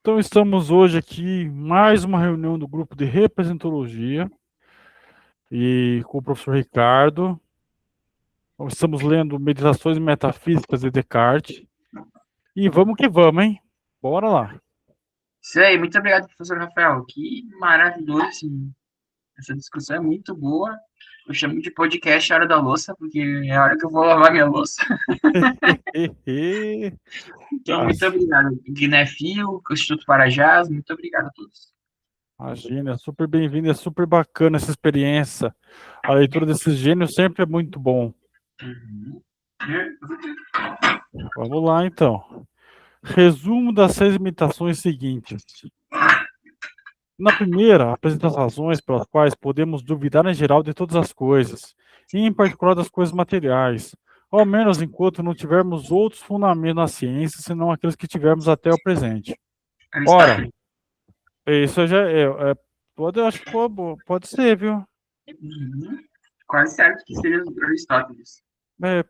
Então, estamos hoje aqui, mais uma reunião do grupo de representologia e com o professor Ricardo. Estamos lendo Meditações Metafísicas de Descartes. E vamos que vamos, hein? Bora lá. Isso aí, muito obrigado, professor Rafael. Que maravilhoso, assim. Essa discussão é muito boa. Eu chamo de podcast Hora da Louça, porque é a hora que eu vou lavar minha louça. Então, Ah, muito obrigado. Guiné Fio, Instituto Parajás, muito obrigado a todos. imagina, é super bem-vindo, é super bacana essa experiência. A leitura desses gênios sempre é muito bom. Uhum. Vamos lá, então. Resumo das 6 imitações seguintes. Na primeira, apresenta as razões pelas quais podemos duvidar em geral de todas as coisas, e em particular das coisas materiais, ao menos enquanto não tivermos outros fundamentos na ciência, senão aqueles que tivemos até o presente. Ora, Aristóteles. isso já pode, eu acho que pode ser, viu? Uhum. Quase certo que seria Aristóteles.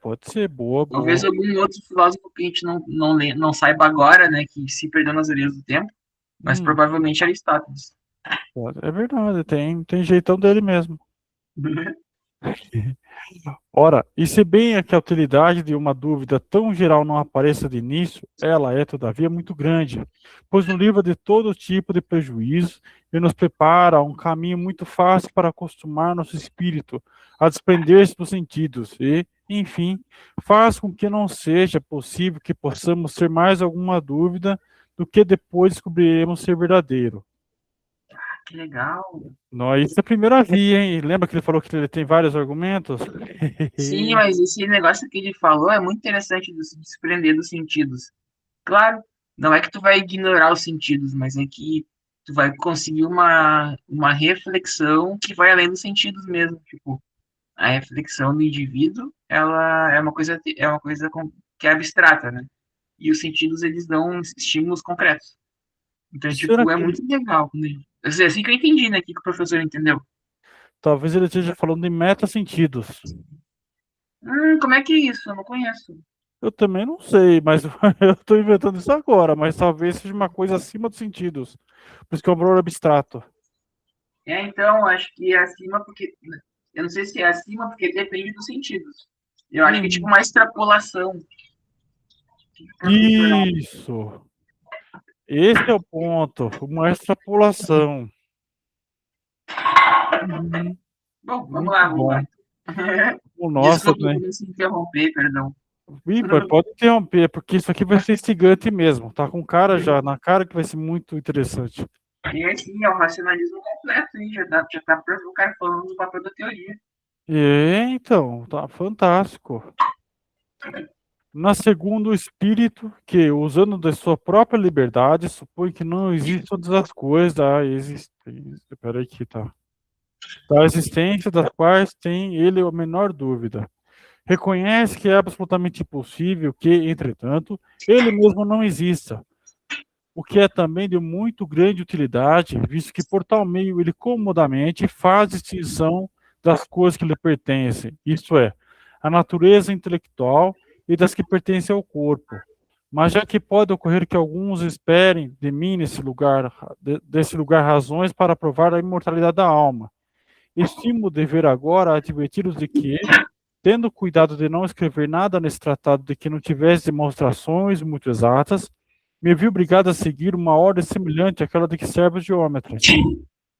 Pode ser, boa, Talvez boa. algum outro filósofo que a gente não saiba agora, né, que se perdeu nas areias do tempo, mas Hum, provavelmente Aristóteles. é verdade, tem jeitão dele mesmo. Ora, e se bem é que a utilidade de uma dúvida tão geral não apareça de início, ela é, todavia, muito grande, pois nos livra de todo tipo de prejuízo e nos prepara um caminho muito fácil para acostumar nosso espírito a desprender-se dos sentidos e, enfim, faz com que não seja possível que possamos ter mais alguma dúvida do que depois descobriremos ser verdadeiro. Que legal. Nós, isso é a primeira via, hein? Lembra que ele falou que ele tem vários argumentos? Sim, mas esse negócio que ele falou é muito interessante de se desprender dos sentidos. Claro, não é que tu vai ignorar os sentidos, mas é que tu vai conseguir uma reflexão que vai além dos sentidos mesmo. Tipo, a reflexão do indivíduo, ela é uma coisa que é abstrata, né? E os sentidos, eles dão estímulos concretos. Então, Será tipo, é que muito legal. É assim que eu entendi, né? Que o professor entendeu. talvez ele esteja falando de meta-sentidos? Como é que é isso? Eu não conheço. Eu também não sei, mas eu estou inventando isso agora, mas talvez seja uma coisa acima dos sentidos. Por isso que é um valor abstrato. Então, acho que é acima porque. Eu não sei se é acima porque depende dos sentidos. Eu acho que é tipo Uhum. uma extrapolação. Que o professor. Isso. Esse é o ponto. Uma extrapolação. Uhum. Bom, vamos Muito lá, vamos lá. bom. O nosso, Desculpa né? por se interromper, perdão. Ih, pode interromper, porque isso aqui vai ser instigante mesmo. Tá com cara já, na cara que vai ser muito interessante. E assim, é o racionalismo completo, hein? Já dá para o cara falando do papel da teoria. Então, tá fantástico. Na segunda, o espírito, que, usando da sua própria liberdade, supõe que não existem todas as coisas da existência. Peraí que tá. Da existência das quais tem ele a menor dúvida. Reconhece que é absolutamente impossível que, entretanto, ele mesmo não exista, o que é também de muito grande utilidade, visto que por tal meio ele comodamente faz distinção das coisas que lhe pertencem, isto é, a natureza intelectual e das que pertencem ao corpo. Mas já que pode ocorrer que alguns esperem de mim nesse lugar, desse lugar razões para provar a imortalidade da alma, estimo dever agora adverti-los de que, tendo cuidado de não escrever nada nesse tratado de que não tivesse demonstrações muito exatas, me vi obrigado a seguir uma ordem semelhante àquela de que serve o geômetra,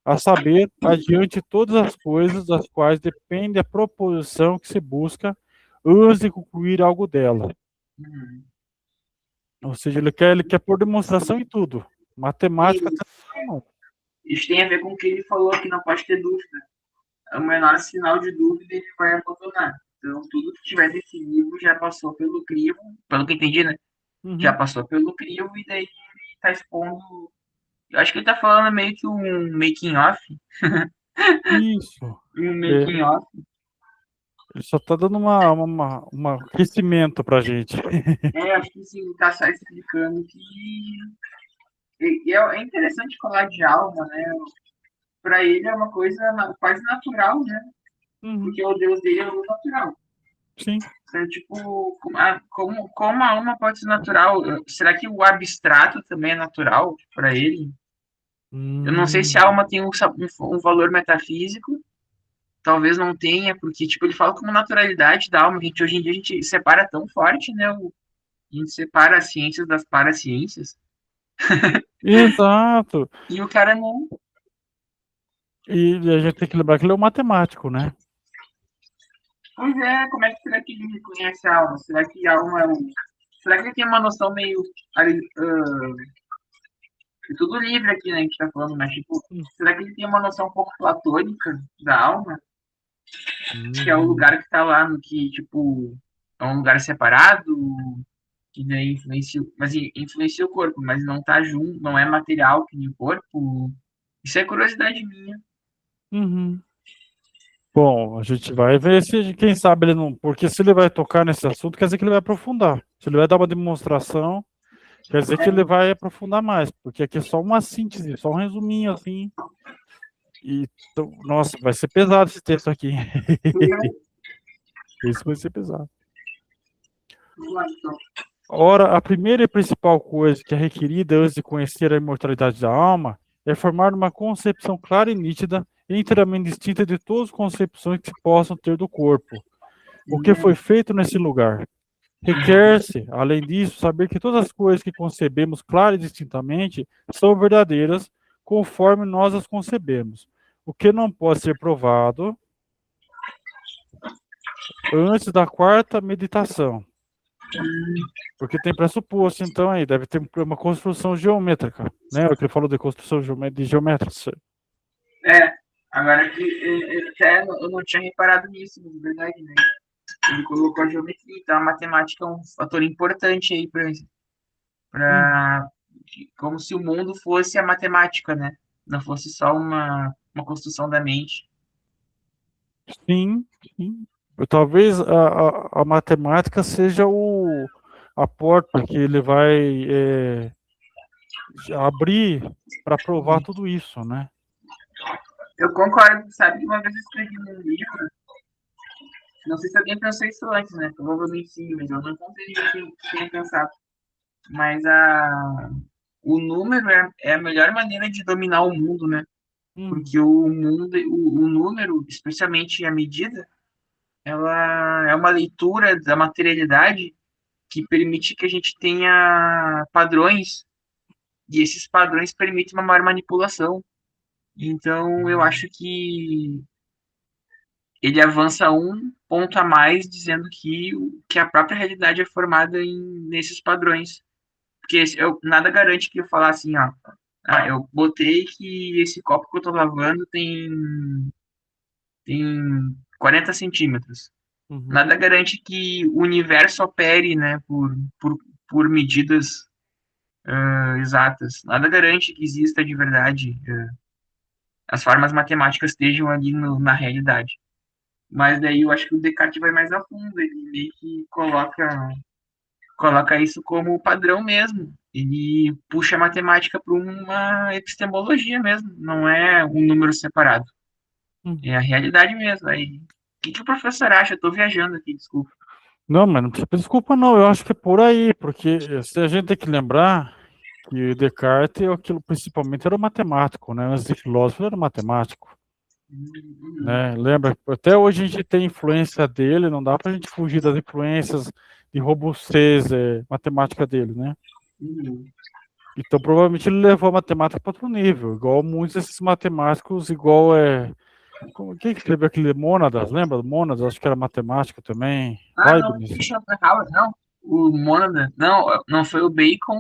a saber, adiante todas as coisas das quais depende a proposição que se busca, antes de concluir algo dela. Hum. Ou seja, ele quer pôr demonstração em tudo. Matemática E também não. isso tem a ver com o que ele falou, que não pode ter dúvida. O menor sinal de dúvida ele vai abandonar. Então, tudo que tiver nesse livro já passou pelo crivo, pelo que eu entendi, né? Já Uhum. passou pelo crivo e daí ele tá expondo. Eu acho que ele tá falando meio que um making off. Isso. Um É, making off. ele só está dando uma aquecimento para a gente. Acho que sim, tá só explicando que. É interessante falar de alma, né? Para ele é uma coisa quase natural, né? Uhum. Porque o Deus dele é o natural. Sim. É, tipo, como a alma pode ser natural? Será que o abstrato também é natural para ele? Eu não sei se a Hum, alma tem um valor metafísico, talvez não tenha, porque tipo, ele fala como naturalidade da alma. Hoje em dia a gente separa tão forte, né? A gente separa as ciências das paraciências. exato. E o cara não. E a gente tem que lembrar que ele é um matemático, né? Pois é, como é que será que ele reconhece a alma? Será que a alma é um. Será que ele tem uma noção meio. É tudo livre aqui, né? A gente tá falando, mas tipo, será que ele tem uma noção um pouco platônica da alma? Que é o Uhum. lugar que tá lá no que, tipo, é um lugar separado, que daí influencia, mas influencia o corpo, mas não tá junto, não é material que nem o corpo. Isso é curiosidade minha. Uhum. Bom, a gente vai ver se, quem sabe, ele não. Porque se ele vai tocar nesse assunto, quer dizer que ele vai aprofundar. Se ele vai dar uma demonstração, quer dizer que ele vai aprofundar mais. Porque aqui é só uma síntese, só um resuminho assim. E, nossa, vai ser pesado esse texto aqui. Esse vai ser pesado. Ora, a primeira e principal coisa que é requerida antes de conhecer a imortalidade da alma é formar uma concepção clara e nítida e inteiramente distinta de todas as concepções que se possam ter do corpo. O que foi feito nesse lugar? Requer-se, além disso, saber que todas as coisas que concebemos clara e distintamente são verdadeiras conforme nós as concebemos. O que não pode ser provado antes da quarta meditação. Porque tem pressuposto, então, aí, deve ter uma construção geométrica, né? O que ele falou de construção de geométrica. É, agora que até eu não tinha reparado nisso, mas é verdade, né? Ele colocou a geometria, então a matemática é um fator importante aí Hum, para como se o mundo fosse a matemática, né? Não fosse só uma construção da mente. sim, sim. Talvez a matemática seja a porta que ele vai abrir para provar tudo isso, né? Eu concordo, sabe que uma vez eu escrevi num livro, não sei se alguém pensou isso antes, né? Provavelmente sim, mas eu não contei que tinha pensado. Mas o número é a melhor maneira de dominar o mundo, né? Hum, Porque o mundo, o número, especialmente a medida, ela é uma leitura da materialidade que permite que a gente tenha padrões, e esses padrões permitem uma maior manipulação. Então, eu acho que ele avança um ponto a mais, dizendo que a própria realidade é formada nesses padrões. Porque nada garante que eu falar assim, ó, eu botei que esse copo que eu tô lavando tem 40 centímetros. uhum, Nada garante que o universo opere, né, por medidas exatas. Nada garante que exista de verdade. As formas matemáticas estejam ali na realidade. Mas daí eu acho que o Descartes vai mais a fundo, ele meio que coloca isso como padrão mesmo. Ele puxa a matemática para uma epistemologia mesmo, não é um número separado. É uhum. a realidade mesmo. Aí, o que o professor acha? Eu estou viajando aqui, desculpa. Não, mas não precisa pedir desculpa, não. Eu acho que é por aí, porque se a gente tem que lembrar que Descartes, aquilo principalmente era matemático, né? Antes de filósofo, ele era matemático, Uhum, né? Lembra? Até hoje a gente tem influência dele, não dá para a gente fugir das influências de robustez matemática dele, né? uhum. Então, provavelmente ele levou a matemática para outro nível, igual muitos desses matemáticos, igual quem que escreveu aquele Mônadas? Lembra? Mônadas, acho que era matemático também. Ah, não, Leibniz. foi Schopenhauer, não. O Monada. Não, não foi o Bacon.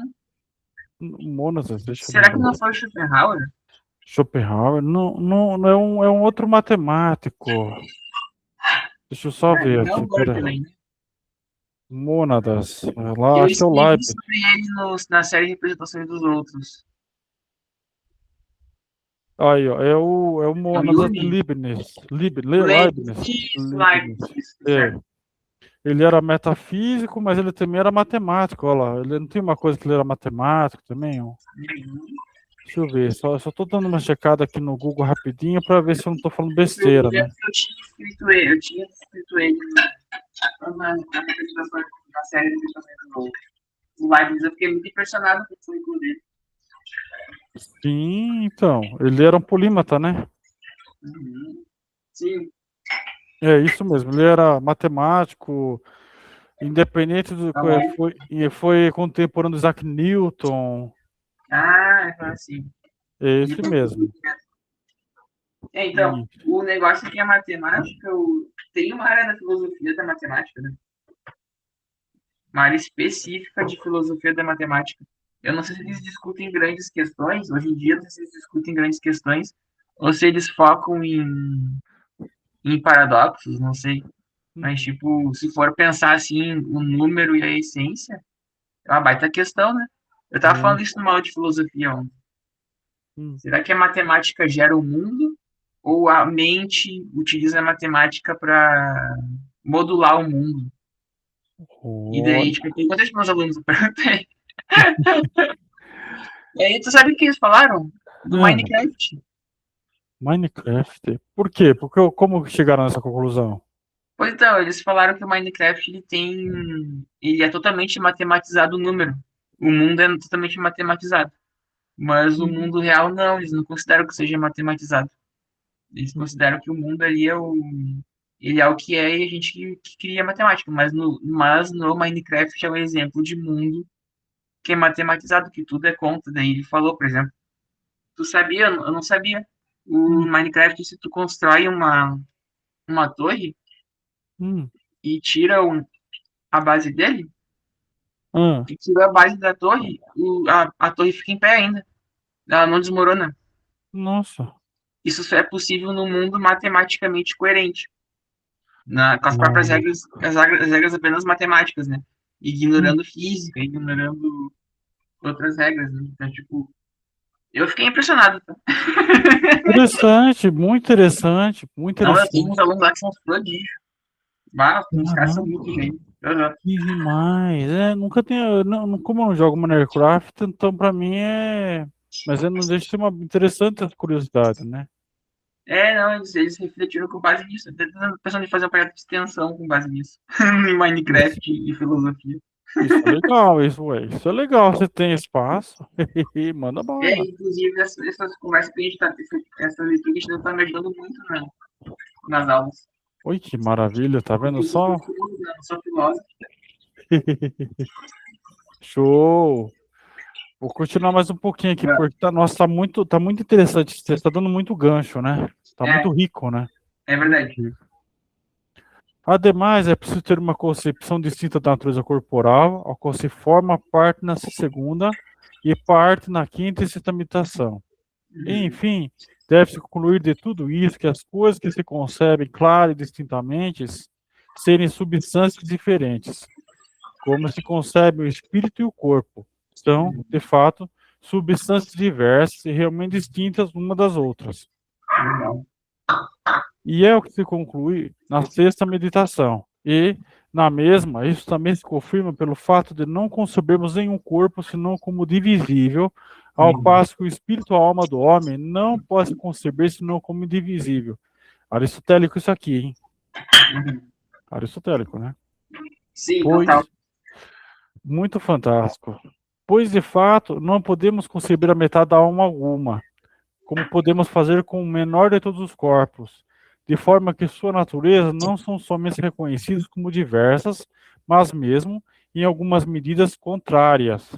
Mônadas, deixa eu Será que ver. não foi o Schopenhauer? Schopenhauer, não, não, não é um outro matemático. Deixa eu só ver Não aqui, o pera. Berkeley, né? Mônadas, lá, Eu acho que é o escrevi Leibniz. sobre ele na série Representações dos Outros. Aí, ó, é o É o Mônadas de Yumi? Leibniz. Leibniz. Leibniz. Isso, Leibniz. Leibniz. Isso, tá É. certo. Ele era metafísico, mas ele também era matemático, olha lá. Ele não tem uma coisa que ele era matemático também, ó. Uhum. Deixa eu ver, só tô dando uma checada aqui no Google rapidinho para ver se eu não tô falando Eu besteira, lembro né? que eu tinha escrito ele. Eu tinha escrito ele. Na série de apresentações do Leibniz, eu fiquei muito impressionado com o currículo dele. Sim, então, ele era um polímata, né? Uhum. Sim. É isso mesmo, ele era matemático, independente do Uhum. foi contemporâneo do Isaac Newton, Assim. é esse mesmo. Então, E, o negócio é que a matemática, tem uma área da filosofia da matemática, né? Uma área específica de filosofia da matemática. Eu não sei se eles discutem grandes questões, hoje em dia, não sei se eles discutem grandes questões, ou se eles focam em paradoxos, não sei. Mas, uhum, tipo, se for pensar assim, o número e a essência, é uma baita questão, né? Eu tava é, falando isso numa aula de filosofia ontem. hum, Será que a matemática gera o mundo? Ou a mente utiliza a matemática para modular o mundo? E daí, olha, tipo, tem quantos meus alunos eu perguntei? E aí, tu sabe o que eles falaram? Do é, Minecraft. Minecraft. Por quê? Como chegaram nessa conclusão? Pois então, eles falaram que o Minecraft ele é totalmente matematizado o número. O mundo é totalmente matematizado. Mas o Uhum, mundo real não, eles não consideram que seja matematizado. Eles uhum, consideram que o mundo ali ele é o que é e a gente que cria matemática. Mas no Minecraft é um exemplo de mundo que é matematizado, que tudo é conta. Daí ele falou, por exemplo, tu sabia? Eu não sabia. O hum, Minecraft, se tu constrói uma torre hum, e tira a base dele, ah, e tira a base da torre, a torre fica em pé ainda. Ela não desmorona. nossa, Isso só é possível no mundo matematicamente coerente. Com as próprias não, regras, as regras apenas matemáticas, né? hum, Ignorando física, ignorando outras regras, né? Então, tipo, eu fiquei impressionado. Tá? muito interessante, muito Não, eu tenho interessante. uns alunos lá que são prodígios. Ah, os caras são muito Caramba. gênios. Uhum. Que demais. Nunca tenho. Como eu não jogo Minecraft, então pra mim é. Mas eu não deixa de ser uma interessante essa curiosidade, né? Não, eles refletiram com base nisso. Até pensando em fazer um projeto de extensão com base nisso. em Isso, Minecraft e filosofia. isso é legal, isso é legal. Você tem espaço, manda bala. Inclusive, essas conversas que a gente tá, essa leitura que a gente tá me ajudando muito nas aulas. Oi, que maravilha, tá vendo Porque eu sou só? profundo, né? Eu sou filósofo. Show! Vou continuar mais um pouquinho aqui, porque nossa, tá muito interessante. Você está dando muito gancho, né? Tá É, muito rico, né? é Muito verdade. rico. Ademais, é preciso ter uma concepção distinta da natureza corporal, ao qual se forma parte na segunda e parte na quinta e sexta meditação. Uhum. Enfim, deve-se concluir de tudo isso que as coisas que se concebem claras e distintamente serem substâncias diferentes, como se concebe o espírito e o corpo. São, de fato, substâncias diversas e realmente distintas uma das outras. Legal. E é o que se conclui na sexta meditação. E, na mesma, isso também se confirma pelo fato de não concebermos nenhum corpo senão como divisível, ao Uhum. passo que o espírito e a alma do homem não pode se conceber senão como indivisível. Aristotélico isso aqui, hein? Uhum. Aristotélico, né? Sim, total. Pois, muito fantástico. Pois, de fato, não podemos conceber a metade da alma alguma, como podemos fazer com o menor de todos os corpos, de forma que sua natureza não são somente reconhecidas como diversas, mas mesmo, em algumas medidas, contrárias.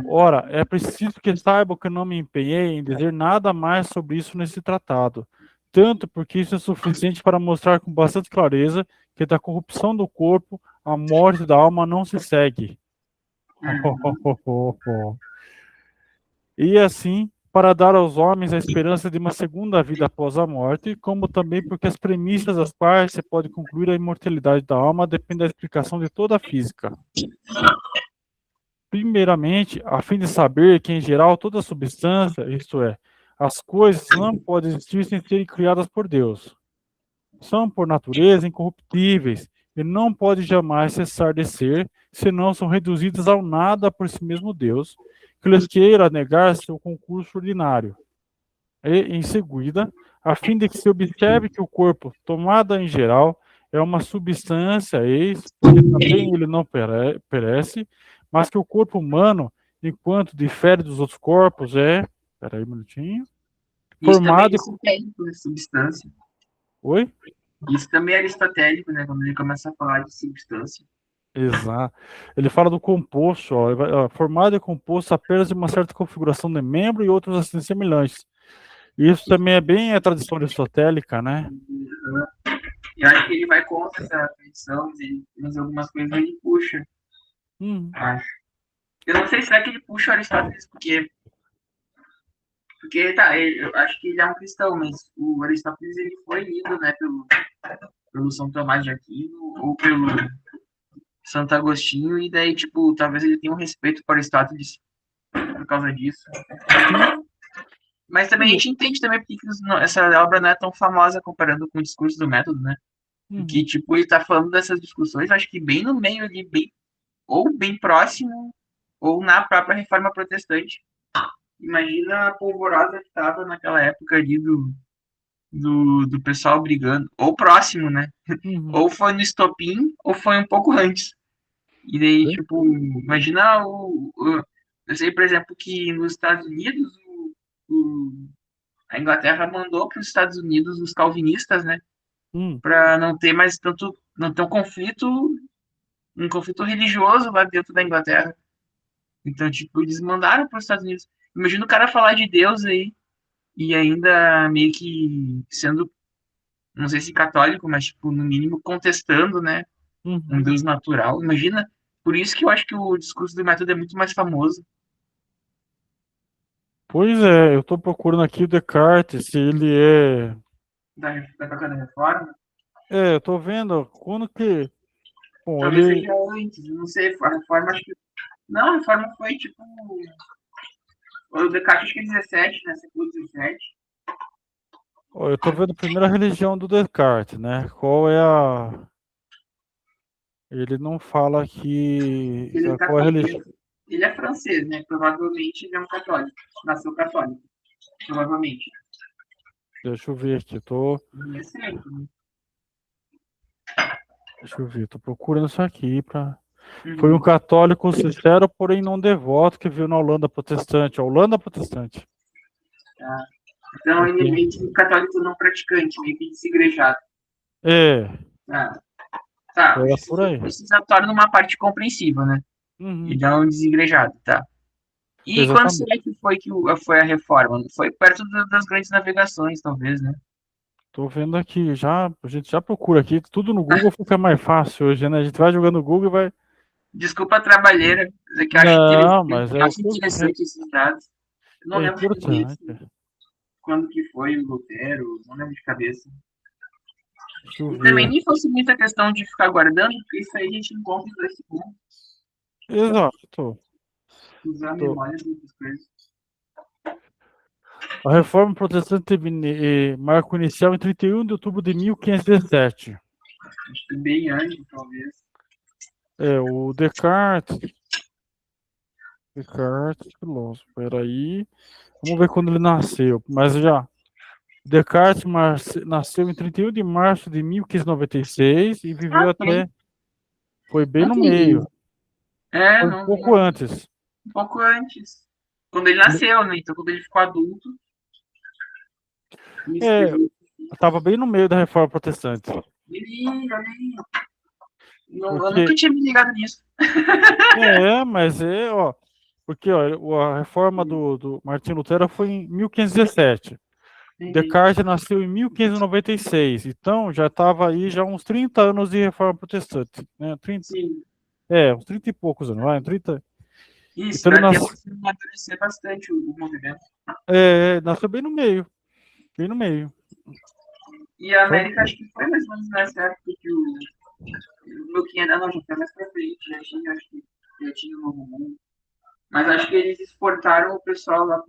Ora, é preciso que saibam que não me empenhei em dizer nada mais sobre isso nesse tratado, tanto porque isso é suficiente para mostrar com bastante clareza que da corrupção do corpo a morte da alma não se segue. Uhum. E assim, para dar aos homens a esperança de uma segunda vida após a morte, como também porque as premissas das quais se pode concluir a imortalidade da alma dependem da explicação de toda a física. Primeiramente, a fim de saber que, em geral, toda substância, isto é, as coisas, não podem existir sem serem criadas por Deus. São, por natureza, incorruptíveis e não podem jamais cessar de ser, senão são reduzidas ao nada por si mesmo Deus, que lhes queira negar seu concurso ordinário. E, em seguida, a fim de que se observe que o corpo, tomado em geral, é uma substância ex, porque também ele não perece, mas que o corpo humano, enquanto difere dos outros corpos, peraí um minutinho, Isso também é formado... aristotélico, né? Substância. Oi? Isso também é aristotélico, né? Quando ele começa a falar de substância. Exato. Ele fala do composto, ó, formado e composto apenas de uma certa configuração de membro e outros assim semelhantes. Isso também é bem a tradição aristotélica, né? Eu acho que ele vai contra essa tradição, mas algumas coisas ele puxa, Hum, acho. Eu não sei se é que ele puxa o Aristóteles, porque tá, eu acho que ele é um cristão, mas o Aristóteles ele foi lido, né, pelo São Tomás de Aquino ou pelo Santo Agostinho, e daí, tipo, talvez ele tenha um respeito por Aristóteles por causa disso. sim. Mas também a gente entende também porque essa obra não é tão famosa comparando com o discurso do método, né? Porque, Uhum, tipo, ele tá falando dessas discussões, acho que bem no meio ali, ou bem próximo, ou na própria reforma protestante. Imagina a polvorosa que estava naquela época ali do pessoal brigando, ou próximo, né? uhum. Ou foi no estopim, ou foi um pouco antes. E daí, tipo, imagina eu sei, por exemplo, que nos Estados Unidos, a Inglaterra mandou para os Estados Unidos os calvinistas, né? Hum, Para não ter mais tanto, não ter um conflito religioso lá dentro da Inglaterra. Então, tipo, eles mandaram para os Estados Unidos. Imagina o cara falar de Deus aí e ainda meio que sendo, não sei se católico, mas, tipo, no mínimo contestando, né? Um uhum. Deus natural. Imagina. Por isso que eu acho que o discurso do método é muito mais famoso Pois é, eu estou procurando aqui o Descartes, se ele é. da Coca da Reforma. É, eu tô vendo quando que. Bom, Talvez ele. seja antes, não sei. A Reforma, acho que. Não, a Reforma foi, tipo. O Descartes, acho que é 17, né? Século 17. Ó, eu tô vendo primeiro a religião do Descartes, né? Qual é a. Ele não fala aqui Ele é qual é a católico. religião. Ele é francês, né? Provavelmente ele é um católico. Nasceu católico. Provavelmente. Deixa eu ver aqui, tô. Não é certo, né? Deixa eu ver, tô procurando isso aqui pra. Foi um Uhum. católico sincero, porém não devoto, que viu na Holanda protestante. A Holanda protestante. Tá. Então ele é Aqui. meio que um católico não praticante, meio que desigrejado. É, Tá. Tá. era por aí. Isso já torna uma parte compreensiva, né? Uhum, Ele é um desigrejado, tá? E quando exatamente. será que foi foi a reforma? Foi perto das grandes navegações, talvez, né? Tô vendo aqui, já, a gente já procura aqui, tudo no Google fica mais fácil hoje, né? A gente vai jogando no Google e vai. Desculpa a trabalheira, mas é que Não, mas é eu o acho interessante esses dados. Eu não é lembro importante. quando que foi o Lutero, não lembro de cabeça. Deixa eu E também ver. nem fosse muita questão de ficar guardando, porque isso aí a gente encontra em 2 segundos, Exato. usar a Tô. memória de outras coisas. A reforma protestante teve marco inicial em 31 de outubro de 1517. Acho que bem antes, talvez. É, o Descartes, filósofo, peraí. Vamos ver quando ele nasceu. Mas já, Descartes nasceu em 31 de março de 1596 e viveu Ok, até, foi bem no ok. meio, É, foi um não, pouco antes. um pouco antes. Quando ele nasceu, né? Então, quando ele ficou adulto, ele É, escreveu. estava bem no meio da reforma protestante. Olha aí. Não, eu Porque, nunca tinha me ligado nisso. mas ó, porque ó, a reforma do Martinho Lutero foi em 1517. Entendi. Descartes nasceu em 1596, então já estava aí já uns 30 anos de reforma protestante, né? 30, Sim. uns 30 e poucos anos, vai, 30. Isso, Então ele dá tempo de amadurecer bastante o movimento. nasceu bem no meio, bem no meio. E a Foi, América acho que foi mais ou menos nessa época que o 1500, não, já foi mais pra frente, já tinha, acho que já tinha o Novo Mundo. Mas acho que eles exportaram o pessoal lá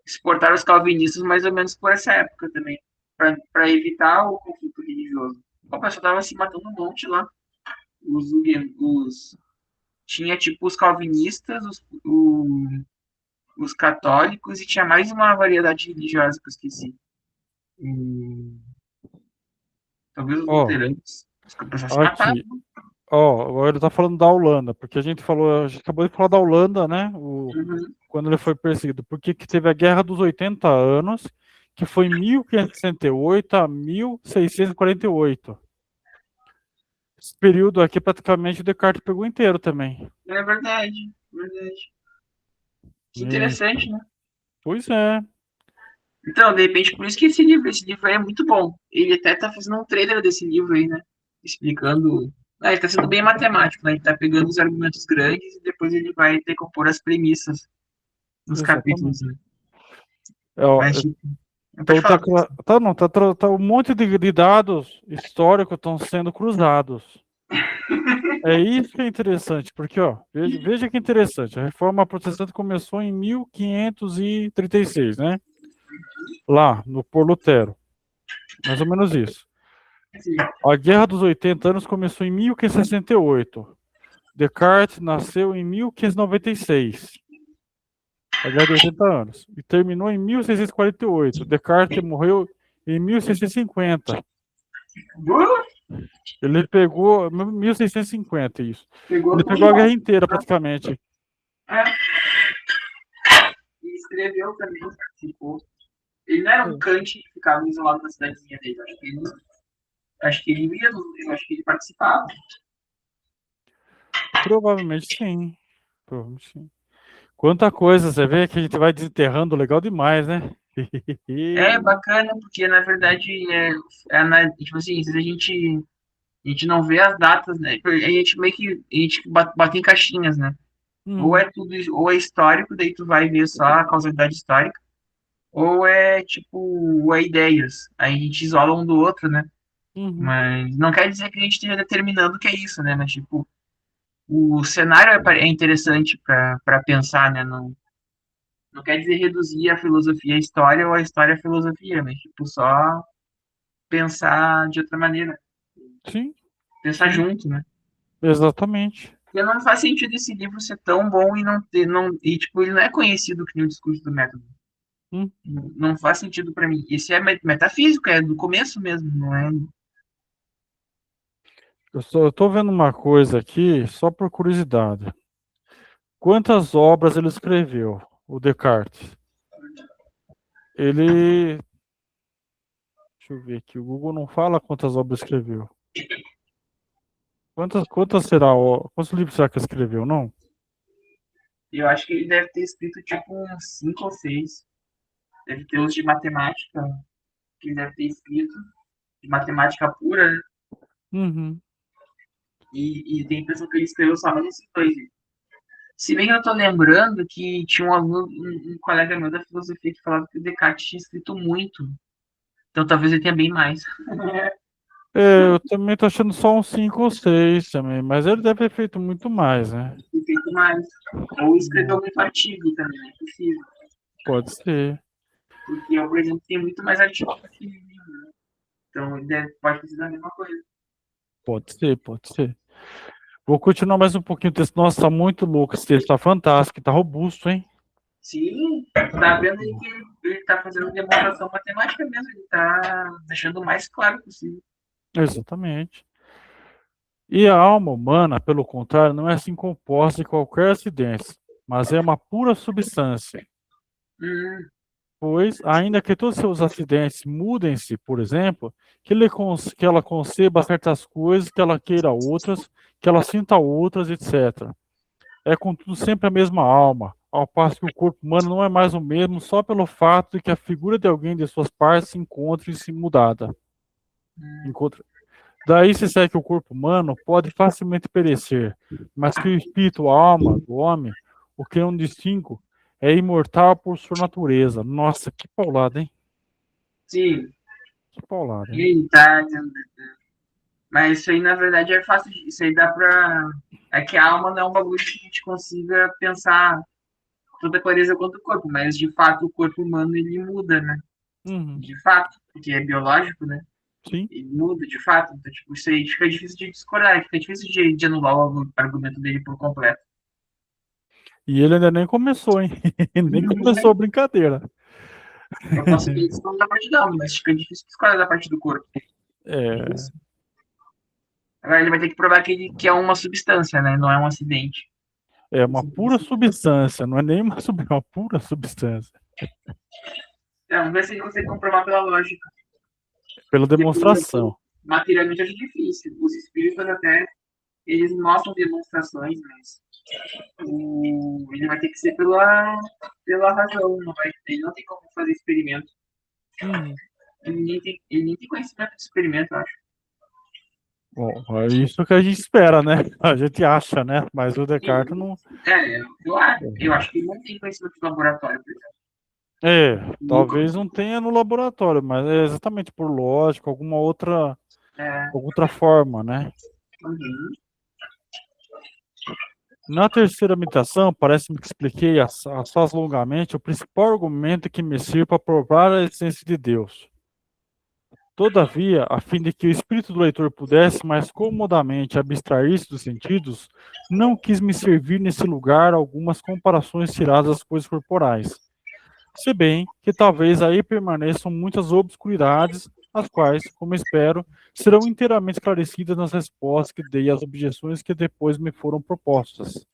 exportaram os calvinistas mais ou menos por essa época também, para evitar o conflito religioso. O pessoal tava se matando um monte lá. Os tinha tipo os calvinistas, os católicos e tinha mais uma variedade religiosa que eu esqueci. Talvez os ó, luteranos. As pessoas se matavam. Aqui. Ó, agora ele tá falando da Holanda, porque a gente acabou de falar da Holanda, né? Uhum. Quando ele foi perseguido. Porque que teve a Guerra dos 80 Anos, que foi 1568 a 1648. Esse período aqui, praticamente, o Descartes pegou inteiro também. É verdade, verdade. Que E, interessante, né? pois é. Então, de repente, por isso que esse livro aí é muito bom. Ele até tá fazendo um trailer desse livro aí, né? Explicando. Ah, ele tá sendo bem matemático, né? Ele tá pegando os argumentos grandes e depois ele vai decompor as premissas nos capítulos, Exatamente. né? É, ó, Mas, tipo, pode então falar. tá um monte de dados históricos estão sendo cruzados. É isso que é interessante, porque ó, veja que interessante. A reforma protestante começou em 1536, né? Lá, no por Lutero. Mais ou menos isso. Assim, A Guerra dos 80 Anos começou em 1568. Descartes nasceu em 1596. A Guerra de 80 Anos. E terminou em 1648. Descartes morreu em 1650. Ele pegou 1650, isso. pegou Ele tudo. pegou a guerra inteira, praticamente. É, e escreveu também, tipo, ele não era um Kant que ficava isolado na cidadezinha dele. Acho que ele ia, eu acho que ele participava. Provavelmente sim. Provavelmente sim. Quanta coisa, você vê que a gente vai desenterrando legal demais, né? É bacana, porque na verdade tipo assim, se a gente não vê as datas, né? A gente meio que a gente bate em caixinhas, né? Ou Uhum, é tudo, ou é histórico, daí tu vai ver só a causalidade histórica, ou é tipo, ou é ideias. Aí a gente isola um do outro, né? uhum, Mas não quer dizer que a gente esteja determinando o que é isso, né? Mas tipo, o cenário é interessante para pensar, né? Não quer dizer reduzir a filosofia à história ou a história à filosofia, mas tipo, só pensar de outra maneira, sim, pensar sim, junto, né? exatamente. Porque não faz sentido esse livro ser tão bom e não ter, não, e tipo, ele não é conhecido que nem o discurso do método. Hum. Não faz sentido para mim. Esse é metafísico, é do começo mesmo, não é? Eu tô vendo uma coisa aqui, só por curiosidade. Quantas obras ele escreveu, o Descartes? Ele. Deixa eu ver aqui, o Google não fala quantas obras escreveu. Quantas será? Quantos livros será que escreveu, não? Eu acho que ele deve ter escrito tipo uns 5 ou 6. Deve ter os de matemática, que ele deve ter escrito, de matemática pura, né? Uhum. E tem a impressão que ele escreveu só mais esses dois. Se bem que eu tô lembrando que tinha um aluno, um colega meu da filosofia que falava que o Descartes tinha escrito muito. Então talvez ele tenha bem mais. É, eu também tô achando só uns 5 ou 6 também, mas ele deve ter feito muito mais, né? Tem feito mais. Ou escreveu Hum, muito artigo também, é possível. Pode ser, Porque eu, por exemplo, tenho muito mais artigo do que livro. Então ele pode ter sido a mesma coisa. pode ser, pode ser. Vou continuar mais um pouquinho o texto. Nossa, tá muito louco esse texto, tá fantástico, tá robusto, hein? Sim, tá vendo aí que ele tá fazendo demonstração matemática mesmo. Ele tá deixando o mais claro possível. Exatamente. E a alma humana, pelo contrário, não é assim composta de qualquer acidente, mas é uma pura substância. Hum, Pois, ainda que todos os seus acidentes mudem-se, por exemplo, que ela conceba certas coisas, que ela queira outras, que ela sinta outras, etc. É, contudo, sempre a mesma alma, ao passo que o corpo humano não é mais o mesmo só pelo fato de que a figura de alguém de suas partes se encontre-se mudada. Encontra... Daí se segue que o corpo humano pode facilmente perecer, mas que o espírito, a alma do homem, o que não distingue, é imortal por sua natureza. Nossa, que paulada, hein? sim, Que paulada, hein? ele tá dizendo. Mas isso aí, na verdade, é fácil. Isso aí dá pra. É que a alma não é um bagulho que a gente consiga pensar toda clareza quanto o corpo, mas de fato o corpo humano ele muda, né? Uhum. De fato, porque é biológico, né? Sim. Ele muda de fato. Então, tipo, isso aí fica difícil de discordar, fica difícil de anular o argumento dele por completo. E ele ainda nem começou, hein? Nem começou a brincadeira. Eu posso ver isso não da parte da alma, mas fica difícil discordar da parte do corpo. É, Difícil. Agora ele vai ter que provar que é uma substância, né? Não é um acidente. É uma pura substância, não é nem uma, é uma pura substância. Vamos ver se ele consegue comprovar pela lógica. Pela Porque demonstração. materialmente acho difícil. Os espíritos até, eles mostram demonstrações, mas ele vai ter que ser pela razão. Ele não tem como fazer experimento. Uhum. Ele nem tem conhecimento de experimento, eu acho. Bom, é isso que a gente espera, né? A gente acha, né? Mas o Descartes não. Eu acho que ele não tem conhecimento de laboratório, por exemplo. É, talvez não tenha no laboratório, mas é exatamente por lógica, É, outra forma, né? uhum. Na terceira meditação, parece-me que expliquei assaz longamente o principal argumento que me sirva para provar a essência de Deus. Todavia, a fim de que o espírito do leitor pudesse mais comodamente abstrair-se dos sentidos, não quis me servir nesse lugar algumas comparações tiradas das coisas corporais. Se bem que talvez aí permaneçam muitas obscuridades, as quais, como espero, serão inteiramente esclarecidas nas respostas que dei às objeções que depois me foram propostas.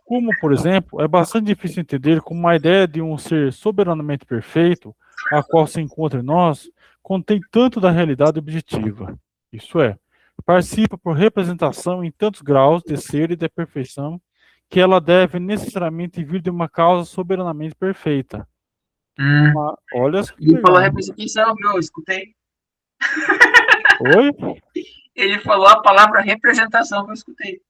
Como, por exemplo, é bastante difícil entender como a ideia de um ser soberanamente perfeito, a qual se encontra em nós, contém tanto da realidade objetiva. Isso é, participa por representação em tantos graus de ser e de perfeição, que ela deve necessariamente vir de uma causa soberanamente perfeita. Olha que Ele falou legal. representação, viu? Eu escutei. Oi? Ele falou a palavra representação que eu escutei.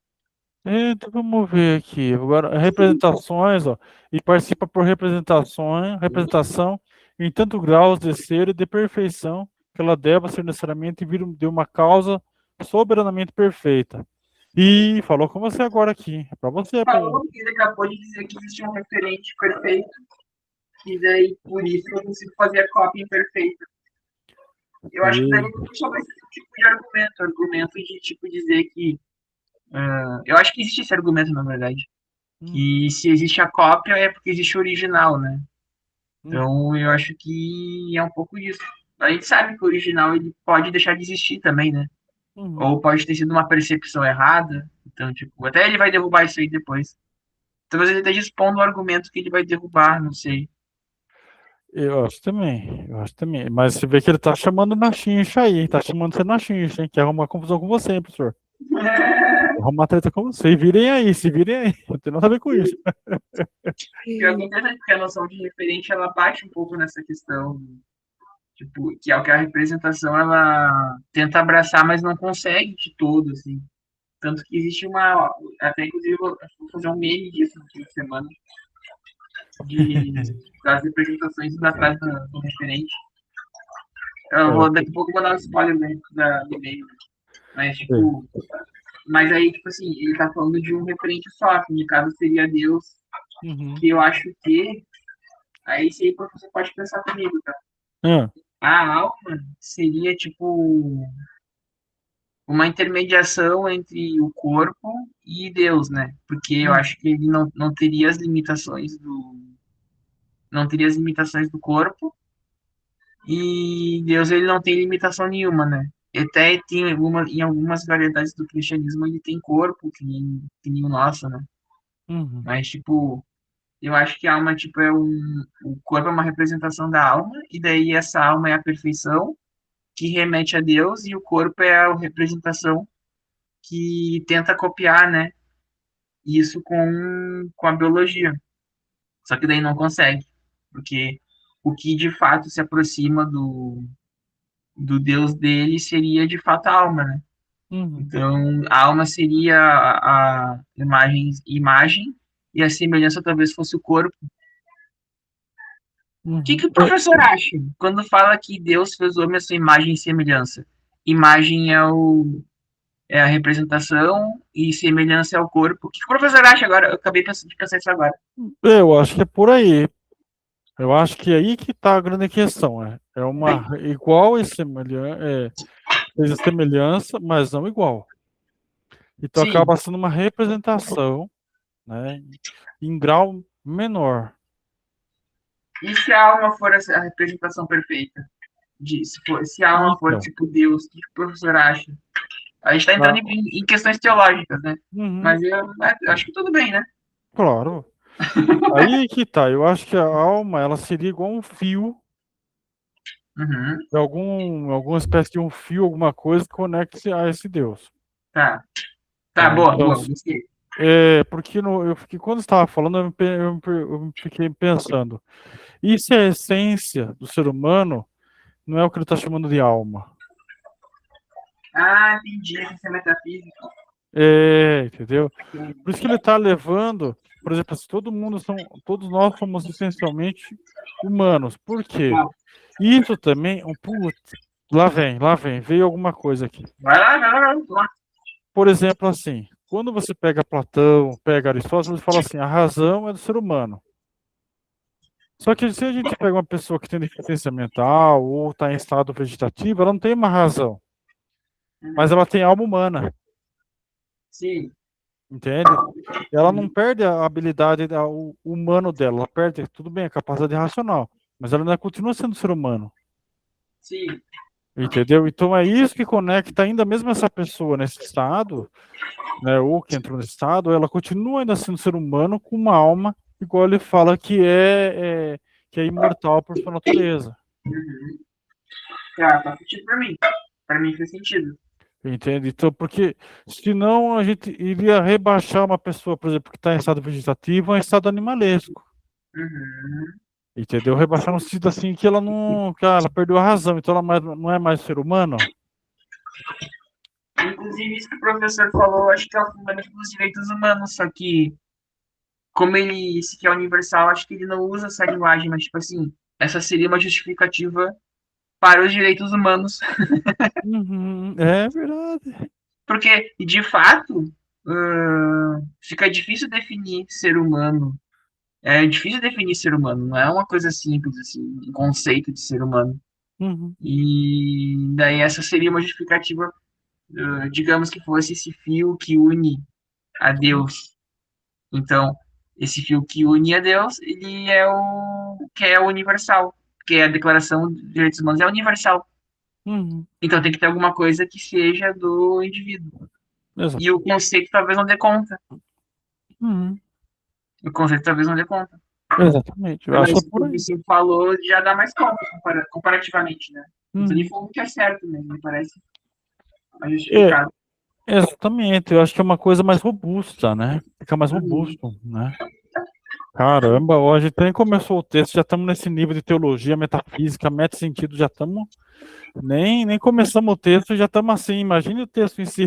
Então vamos ver aqui. Agora, representações, ó, e participa por representação em tanto graus de ser e de perfeição que ela deva ser necessariamente vir de uma causa soberanamente perfeita. E falou com você agora aqui. É para você a pergunta. Falou que ele acabou de dizer que existe um referente perfeito, e daí por isso eu consigo fazer a cópia imperfeita. Eu acho que daí E, não tem sobre esse tipo de argumento de tipo dizer que. Eu acho que existe esse argumento, na verdade. hum, Que se existe a cópia é porque existe o original, né? hum, Então eu acho que é um pouco disso. A gente sabe que o original ele pode deixar de existir também, né? hum. Ou pode ter sido uma percepção errada. Então, tipo, até ele vai derrubar isso aí depois. Talvez ele esteja expondo o argumento que ele vai derrubar, não sei. Eu acho também, eu acho também. Mas você vê que ele tá chamando na chincha aí, tá chamando você na chincha, hein? Quer arrumar confusão com você, hein, professor? Arrumar treta com você. Virem aí, se virem aí. Não tem nada a ver com isso. E é interessante porque a noção de referente ela bate um pouco nessa questão, tipo, que é o que a representação ela tenta abraçar, mas não consegue de todo, assim. Tanto que existe uma. Até inclusive eu vou fazer um meme disso no fim de semana, das representações indo atrás do referente. Eu É, vou, daqui a pouco eu vou dar um spoiler do meio. Mas, é. tipo. Mas aí, tipo assim, ele tá falando de um referente só, que no caso seria Deus, Uhum. que eu acho que. Aí sim você pode pensar comigo, tá? Ah, A alma seria tipo uma intermediação entre o corpo e Deus, né? Porque eu hum, acho que ele não teria as limitações não teria as limitações do corpo e Deus ele não tem limitação nenhuma, né? Até tem em algumas variedades do cristianismo ele tem corpo que nem o nosso, né? uhum, Mas tipo eu acho que a alma tipo o corpo é uma representação da alma e daí essa alma é a perfeição que remete a Deus e o corpo é a representação que tenta copiar, né, isso com a biologia. Só que daí não consegue, porque o que de fato se aproxima do Deus dele seria de fato a alma, né? uhum, Então, a alma seria a imagem e a semelhança talvez fosse o corpo. O que uhum. o professor acha quando fala que Deus fez o homem a sua imagem e semelhança? Imagem é a representação e semelhança ao corpo. O que o professor acha agora? Eu acabei de pensar isso agora. Eu acho que é por aí. Eu acho que é aí que está a grande questão. É uma igual e semelhança, fez a semelhança, mas não igual. Então Sim. acaba sendo uma representação, né, em grau menor. E se a alma for a representação perfeita? Se a alma for Então, tipo Deus, o que o professor acha? A gente tá entrando Ah, em questões teológicas, né? uhum, Mas eu acho que tudo bem, né? claro. Aí que tá, eu acho que a alma, ela seria igual um fio, Uhum, alguma espécie de um fio, alguma coisa que conecte a esse Deus. tá. Tá, Tá? boa, Então, boa. Gostei. porque eu fiquei, quando você estava falando, eu fiquei pensando, e se a essência do ser humano não é o que ele está chamando de alma? Ah, entendi. Isso é metafísica. Entendeu? Por isso que ele está levando, por exemplo, se todos nós somos essencialmente humanos. Por quê? Bom, Isso também, putz, veio alguma coisa aqui. vai lá, vai lá, vai lá. Por exemplo, assim, quando você pega Platão, pega Aristóteles, você fala assim, a razão é do ser humano. Só que se a gente pega uma pessoa que tem deficiência mental ou está em estado vegetativo, ela não tem uma razão, mas Uhum, ela tem alma humana, sim, entende? Ela não uhum, perde a habilidade o humano dela, ela perde, tudo bem, a capacidade racional, mas ela ainda continua sendo ser humano, sim. entendeu? Então é isso que conecta ainda mesmo essa pessoa nesse estado, né, ou que entrou nesse estado, ela continua ainda sendo ser humano com uma alma, igual ele fala que é imortal por sua natureza. Uhum. Tá, faz sentido pra mim. Pra mim faz sentido. Entende? Então, porque senão a gente iria rebaixar uma pessoa, por exemplo, que está em estado vegetativo a um estado animalesco. Uhum. Entendeu? Rebaixar no sentido assim que ela não, que ela perdeu a razão, então ela não é mais ser humano. Inclusive, isso que o professor falou, acho que é o fundamento dos direitos humanos, só que, como ele se quer universal, acho que ele não usa essa linguagem, mas, tipo assim, essa seria uma justificativa para os direitos humanos. Uhum, é verdade. Porque, de fato, fica difícil definir ser humano. É difícil definir ser humano, não é uma coisa simples, assim, um conceito de ser humano. Uhum, E daí essa seria uma justificativa, digamos que fosse esse fio que une a Deus. Então, esse fio que une a Deus, ele é o que é o universal, porque a Declaração dos Direitos Humanos é universal. uhum, Então tem que ter alguma coisa que seja do indivíduo. exato. E o conceito talvez não dê conta. Uhum, O conceito talvez não dê conta. exatamente. Eu acho que Mas é o por que aí. você falou já dá mais conta comparativamente, né? Não tô nem Uhum. falando que é certo, né? Me parece mais É, justificado. exatamente. Eu acho que é uma coisa mais robusta, né? Fica mais Uhum. robusto, né? Caramba, hoje nem começou o texto, já estamos nesse nível de teologia, metafísica, meta-sentido, já estamos. Nem começamos o texto, já estamos assim. Imagine o texto em si.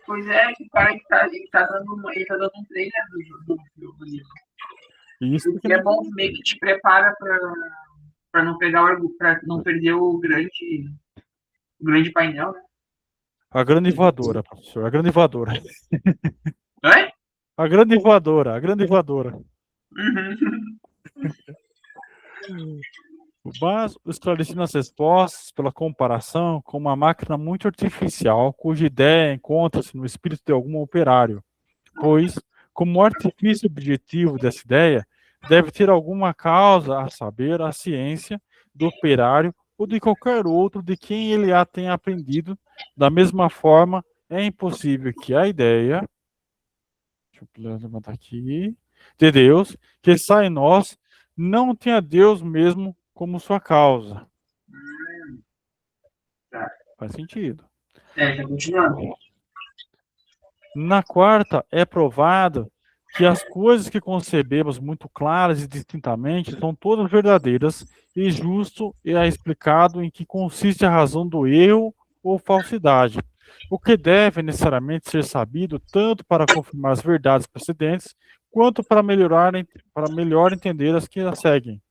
Pois é, que o cara ele tá dando um trailer do livro. Isso O porque que é nem bom, começou. meio que te prepara para não pegar para não perder o grande painel, né? A grande voadora, professor. A grande voadora. Oi? A grande voadora. A grande voadora. Uhum. Mas esclarecendo as respostas pela comparação com uma máquina muito artificial, cuja ideia encontra-se no espírito de algum operário, pois, como artifício objetivo dessa ideia, deve ter alguma causa, a saber, a ciência do operário ou de qualquer outro de quem ele a tenha aprendido. Da mesma forma, é impossível que a ideia, deixa eu levantar aqui, de Deus, que está em nós, não tenha Deus mesmo como sua causa. Tá. Faz sentido. É, tá continuando. Na quarta, é provado que as coisas que concebemos muito claras e distintamente são todas verdadeiras e justo é explicado em que consiste a razão do erro ou falsidade, o que deve necessariamente ser sabido tanto para confirmar as verdades precedentes quanto para melhor entender as que as seguem.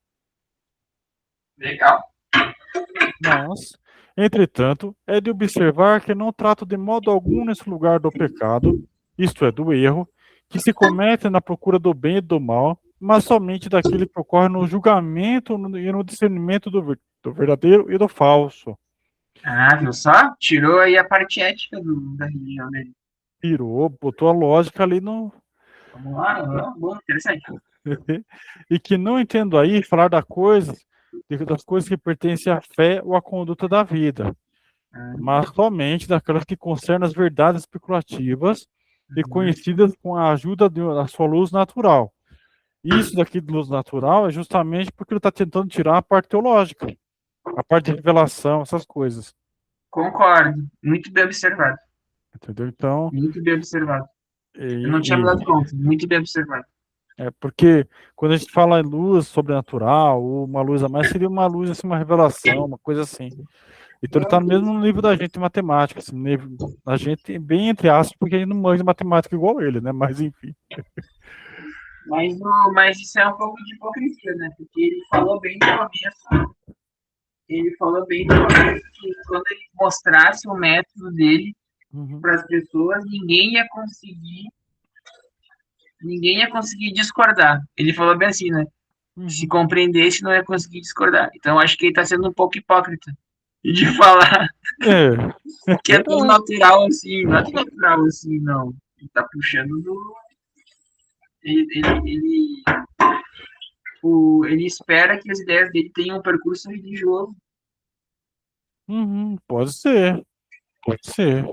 Legal. Mas, entretanto, é de observar que não trato de modo algum nesse lugar do pecado, isto é, do erro, que se comete na procura do bem e do mal, mas somente daquele que ocorre no julgamento e no discernimento do verdadeiro e do falso. Ah, viu só? Tirou aí a parte ética da religião dele. Tirou, botou a lógica ali no. Vamos lá, boa, interessante. E que não entendo aí falar das coisas que pertencem à fé ou à conduta da vida. mas somente daquelas que concernem as verdades especulativas e conhecidas com a ajuda da sua luz natural. Isso daqui de luz natural é justamente porque ele está tentando tirar a parte teológica, a parte de revelação, essas coisas. Concordo. Muito bem observado. Entendeu? Então, Muito bem observado. Eu não tinha me dado e, conta. Muito bem observado. é porque quando a gente fala em luz sobrenatural, ou uma luz a mais, seria uma luz, assim, uma revelação, uma coisa assim. Então ele está no mesmo nível da gente em matemática, assim, nível, a gente, bem entre aspas, porque a gente não manja matemática igual ele, né? Mas enfim. Mas isso é um pouco de hipocrisia, né? Porque ele falou bem no começo. Ele falou bem no começo que quando ele mostrasse o método dele Uhum, para as pessoas, ninguém ia conseguir discordar. Ele falou bem assim, né? Se uhum. compreendesse, não ia conseguir discordar. Então, acho que ele está sendo um pouco hipócrita de falar É, é que é tão verdade. natural assim, não é tão natural assim, não. Ele tá puxando do. Ele, ele espera que as ideias dele tenham um percurso religioso. Uhum, pode ser, pode ser.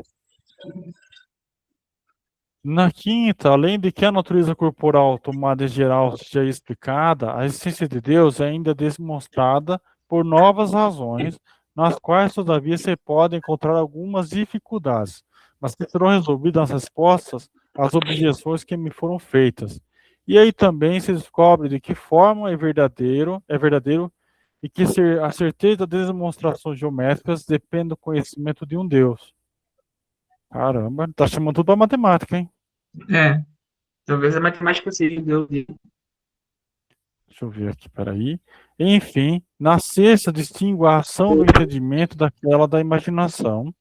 Na quinta, além de que a natureza corporal tomada em geral seja explicada, a essência de Deus é ainda demonstrada por novas razões, nas quais, todavia, se pode encontrar algumas dificuldades, mas que serão resolvidas nas respostas às objeções que me foram feitas. E aí também se descobre de que forma é verdadeiro e que a certeza das demonstrações geométricas depende do conhecimento de um Deus. Caramba, tá chamando tudo a matemática, hein? É, talvez a matemática seja o Deus dele. Deixa eu ver aqui, peraí. Enfim, na sexta, distingo a ação do entendimento daquela da imaginação.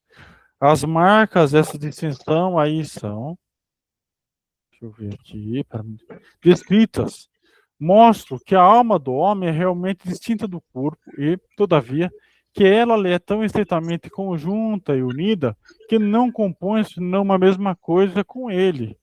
As marcas dessa distinção aí são, deixa eu ver aqui, descritas. Mostro que a alma do homem é realmente distinta do corpo e, todavia, que ela lhe é tão estreitamente conjunta e unida que não compõe senão uma mesma coisa com ele.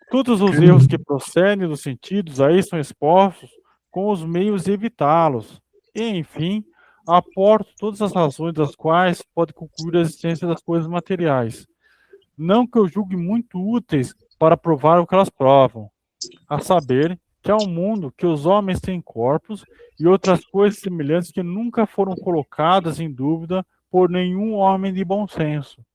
Todos os erros que procedem dos sentidos aí são expostos com os meios de evitá-los. E, enfim, aporto todas as razões das quais pode concluir a existência das coisas materiais. Não que eu julgue muito úteis para provar o que elas provam, a saber que há um mundo que os homens têm corpos e outras coisas semelhantes que nunca foram colocadas em dúvida por nenhum homem de bom senso,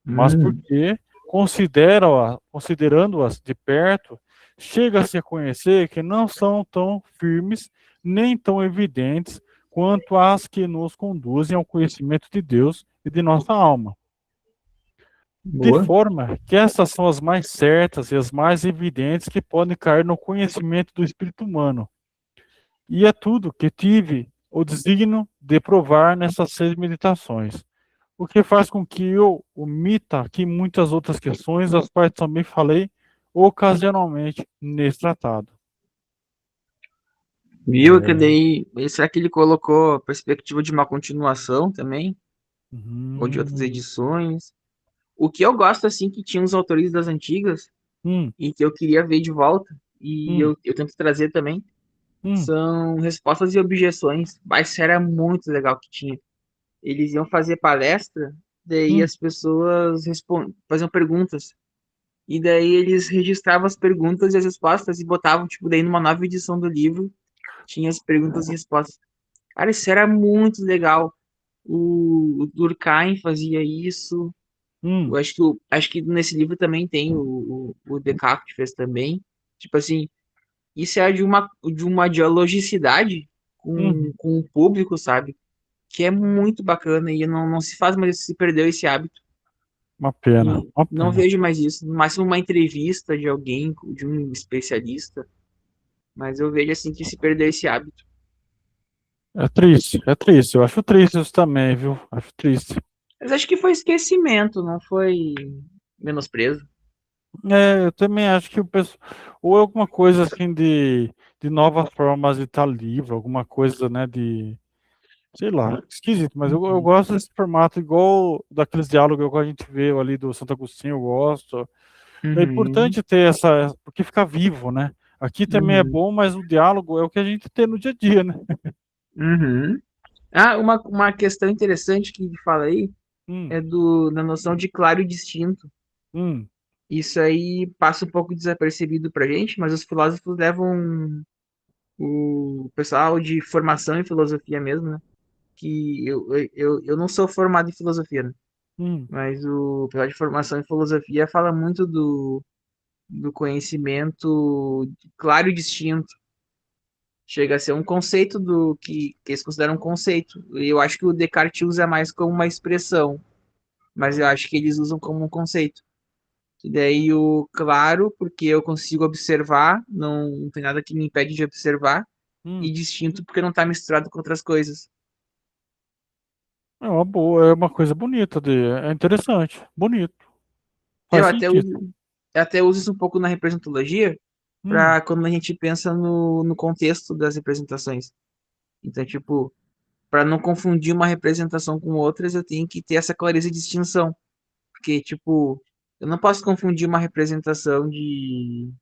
mas porque, considerando-as de perto, chega-se a conhecer que não são tão firmes nem tão evidentes quanto as que nos conduzem ao conhecimento de Deus e de nossa alma. De Boa. forma que essas são as mais certas e as mais evidentes que podem cair no conhecimento do espírito humano. E é tudo que tive o desígnio de provar nessas 6 meditações. O que faz com que eu omita aqui muitas outras questões, das quais também falei ocasionalmente nesse tratado. Viu que É. daí, será que ele colocou a perspectiva de uma continuação também? Ou de outras Hum, edições? O que eu gosto, assim, que tinha os autores das antigas hum, e que eu queria ver de volta, e hum, eu tento trazer também, hum, são respostas e objeções. Mas isso era muito legal que tinha. Eles iam fazer palestra, daí hum. as pessoas faziam perguntas. E daí eles registravam as perguntas e as respostas e botavam, tipo, daí numa nova edição do livro, tinha as perguntas e respostas. Cara, isso era muito legal. O Durkheim fazia isso. Eu Hum, acho que nesse livro também tem o Descartes fez também. Tipo assim, isso é de uma dialogicidade hum. com o público, sabe? Que é muito bacana e não se faz mais, se perdeu esse hábito. Uma pena, E uma não pena. vejo mais isso. No máximo uma entrevista de alguém, de um especialista. Mas eu vejo assim que se perdeu esse hábito. É triste, é triste. Eu acho triste isso também, viu? Acho triste. Mas acho que foi esquecimento, não foi menosprezo. É, eu também acho que o pessoal. Ou alguma coisa assim de novas formas de estar livre, alguma coisa, né, de. Sei lá, esquisito, mas eu Uhum. gosto desse formato igual daqueles diálogos que a gente vê ali do Santo Agostinho, eu gosto. É Uhum. importante ter essa, porque fica vivo, né? Aqui também é Uhum. bom, mas o diálogo é o que a gente tem no dia a dia, né? Uhum. Ah, uma questão interessante que ele fala aí Hum, é da noção de claro e distinto. hum, Isso aí passa um pouco desapercebido pra gente, mas os filósofos levam o pessoal de formação em filosofia mesmo, né? Que eu não sou formado em filosofia, né? hum, Mas o pessoal de formação em filosofia fala muito do conhecimento claro e distinto. Chega a ser um conceito que eles consideram um conceito. E eu acho que o Descartes usa mais como uma expressão, mas eu acho que eles usam como um conceito. E daí o claro, porque eu consigo observar, não tem nada que me impede de observar, e hum. distinto porque não está misturado com outras coisas. É uma boa, é uma coisa bonita é interessante, bonito, Eu faz sentido. até uso isso um pouco na representologia, Hum, para quando a gente pensa no contexto das representações. Então, tipo, para não confundir uma representação com outras, eu tenho que ter essa clareza de distinção. Porque, tipo, eu não posso confundir uma representação de,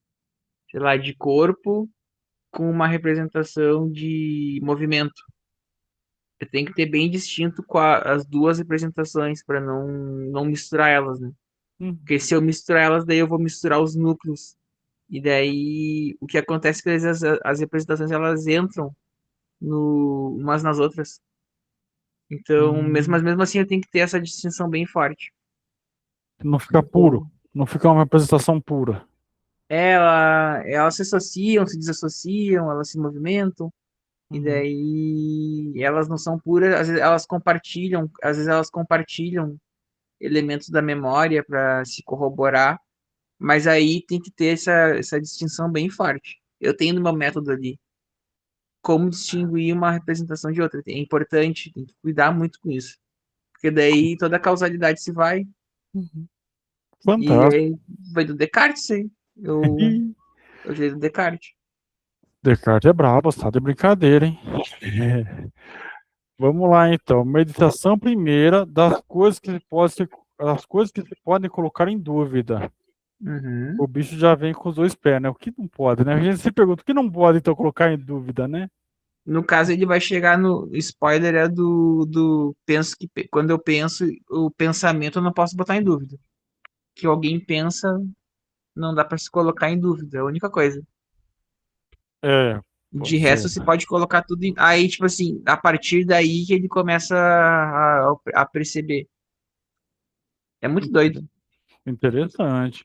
sei lá, de corpo com uma representação de movimento. Eu tenho que ter bem distinto as duas representações para não misturar elas, né? hum, Porque se eu misturar elas, daí eu vou misturar os núcleos. E daí o que acontece é que às vezes as representações elas entram umas nas outras. Então, hum. mas mesmo assim eu tenho que ter essa distinção bem forte. Não fica puro, Então, não fica uma representação pura. elas se associam, se desassociam, elas se movimentam, e Uhum. daí elas não são puras, às vezes elas compartilham elementos da memória para se corroborar, mas aí tem que ter essa distinção bem forte. Eu tenho no meu método ali como distinguir uma representação de outra. É importante, tem que cuidar muito com isso, porque daí toda a causalidade se vai, Uhum. e Fantástico. aí vai do Descartes, isso aí. Eu tirei do Descartes. Descartes é brabo, tá de brincadeira, hein? É. Vamos lá, então. Meditação primeira das coisas que se podem colocar em dúvida. O Uhum. bicho já vem com os dois pés, né? O que não pode, né? A gente se pergunta o que não pode, então, colocar em dúvida, né? No caso, ele vai chegar no spoiler é do penso que quando eu penso, o pensamento eu não posso botar em dúvida. Que alguém pensa, não dá para se colocar em dúvida, é a única coisa. É, De pois é. resto, você pode colocar tudo em. Aí, tipo assim, a partir daí que ele começa a perceber. É muito doido. Interessante.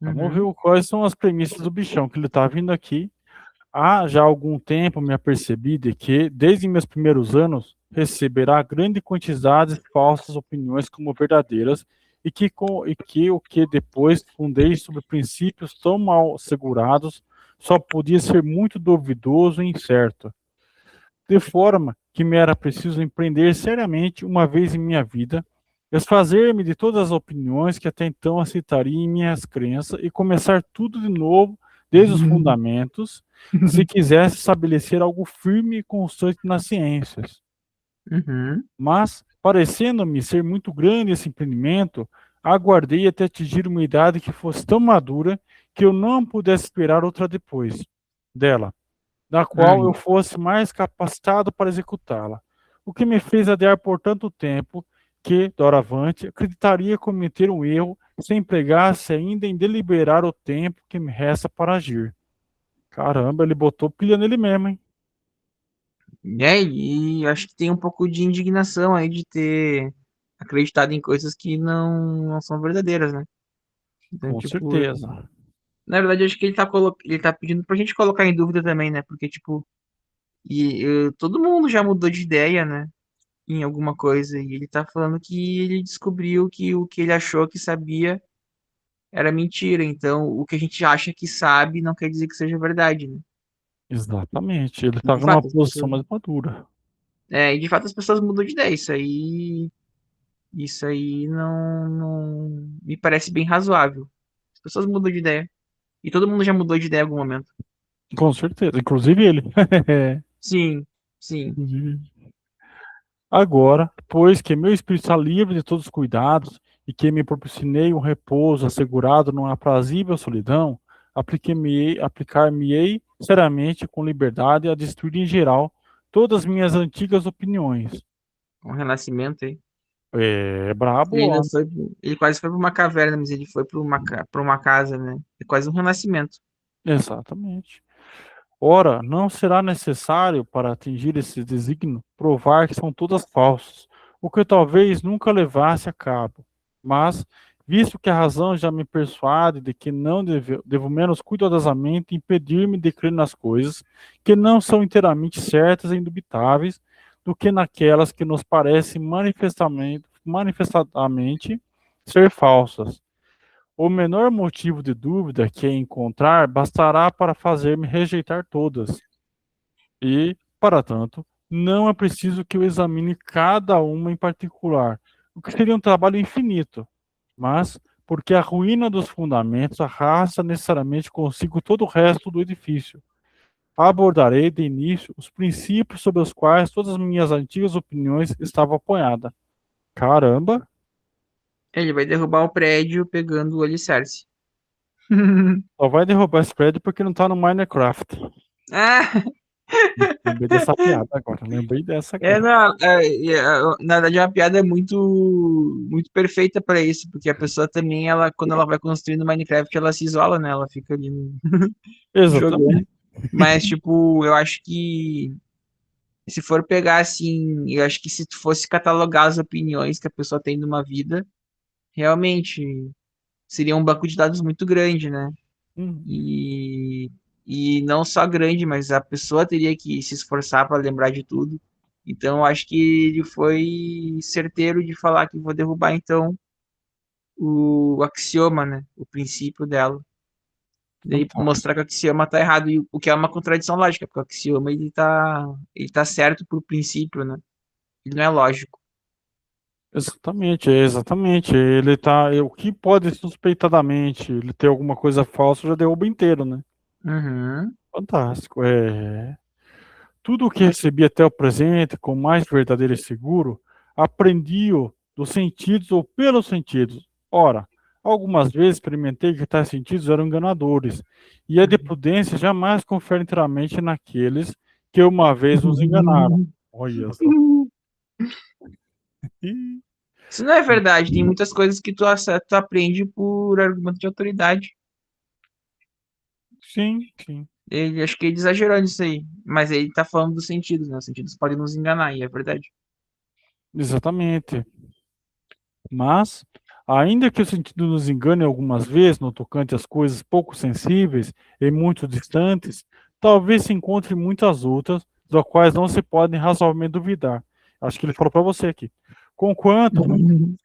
Vamos ver Uhum, quais são as premissas do bichão, que ele está vindo aqui. Há já algum tempo me apercebi de que, desde meus primeiros anos, receberá grande quantidade de falsas opiniões como verdadeiras e que o que depois fundei sobre princípios tão mal segurados só podia ser muito duvidoso e incerto. De forma que me era preciso empreender seriamente uma vez em minha vida, desfazer-me de todas as opiniões que até então aceitaria em minhas crenças e começar tudo de novo, desde os fundamentos, se quisesse estabelecer algo firme e constante nas ciências. uhum, Mas, parecendo-me ser muito grande esse empreendimento, aguardei até atingir uma idade que fosse tão madura que eu não pudesse esperar outra depois dela, da qual eu uhum. fosse mais capacitado para executá-la. O que me fez adiar por tanto tempo que, doravante, acreditaria cometer um erro se empregasse ainda em deliberar o tempo que me resta para agir. Caramba, ele botou pilha nele mesmo, hein? E acho que tem um pouco de indignação aí de ter acreditado em coisas que não são verdadeiras, né? Então, Com tipo, certeza. na verdade, acho que ele tá pedindo pra gente colocar em dúvida também, né? Porque, tipo, todo mundo já mudou de ideia, né? Em alguma coisa. E ele tá falando que ele descobriu que o que ele achou que sabia era mentira. Então, o que a gente acha que sabe não quer dizer que seja verdade, né? Exatamente. Ele E de estava numa fato, posição mais madura. e de fato as pessoas mudam de ideia. Isso aí não me parece bem razoável. As pessoas mudam de ideia. E todo mundo já mudou de ideia em algum momento. Com certeza. Inclusive ele. Sim, sim. Inclusive. Agora, pois que meu espírito está livre de todos os cuidados e que me proporcionei um repouso assegurado numa aprazível solidão, aplicar-me-ei seriamente com liberdade a destruir em geral todas as minhas antigas opiniões. Um renascimento aí. É brabo, Ele ó. não foi, ele quase foi para uma caverna, mas ele foi para uma casa, né? É quase um renascimento. Exatamente. Ora, não será necessário, para atingir esse desígnio, provar que são todas falsas, o que talvez nunca levasse a cabo. Mas, visto que a razão já me persuade de que não devo menos cuidadosamente impedir-me de crer nas coisas que não são inteiramente certas e indubitáveis, do que naquelas que nos parecem manifestadamente ser falsas. O menor motivo de dúvida que encontrar bastará para fazer-me rejeitar todas. E, para tanto, não é preciso que eu examine cada uma em particular, o que seria um trabalho infinito. Mas, porque a ruína dos fundamentos arrasta necessariamente consigo todo o resto do edifício. Abordarei de início os princípios sobre os quais todas as minhas antigas opiniões estavam apoiadas. Caramba, Ele vai derrubar o prédio pegando o alicerce. só vai derrubar esse prédio porque não tá no Minecraft. Ah, Lembrei dessa piada agora. Lembrei dessa é, agora. não, na verdade é uma piada muito perfeita para isso, porque a pessoa também, ela, quando ela vai construindo Minecraft, ela se isola, né? Ela fica ali jogando. Exatamente. Mas, tipo, eu acho que se for pegar assim, eu acho que se tu fosse catalogar as opiniões que a pessoa tem numa vida, realmente seria um banco de dados muito grande, né? Hum, E, e não só grande, mas a pessoa teria que se esforçar para lembrar de tudo. Então, eu acho que ele foi certeiro de falar que vou derrubar então o axioma, né? O princípio dela. Daí fantástico. mostrar que o axioma tá errado, e o que é uma contradição lógica, porque o axioma ele tá certo por princípio, né? Ele não é lógico. Exatamente, exatamente. Ele tá. O que pode suspeitadamente ele ter alguma coisa falsa já derruba inteiro, né? Uhum. Fantástico. É. Tudo o que recebi até o presente, com mais verdadeiro e seguro, aprendi-o dos sentidos ou pelos sentidos. Ora, algumas vezes experimentei que tais sentidos eram enganadores, e a de prudência jamais confere inteiramente naqueles que uma vez nos enganaram. Olha só. Isso não é verdade. Tem muitas coisas que tu aprende por argumento de autoridade. Sim, sim, Ele, acho que ele exagerou nisso aí. Mas ele tá falando dos sentidos, né? Os sentidos podem nos enganar, e é verdade. exatamente. Mas, ainda que o sentido nos engane algumas vezes no tocante às coisas pouco sensíveis e muito distantes, talvez se encontre muitas outras, das quais não se podem razoavelmente duvidar. Acho que ele falou para você aqui. Conquanto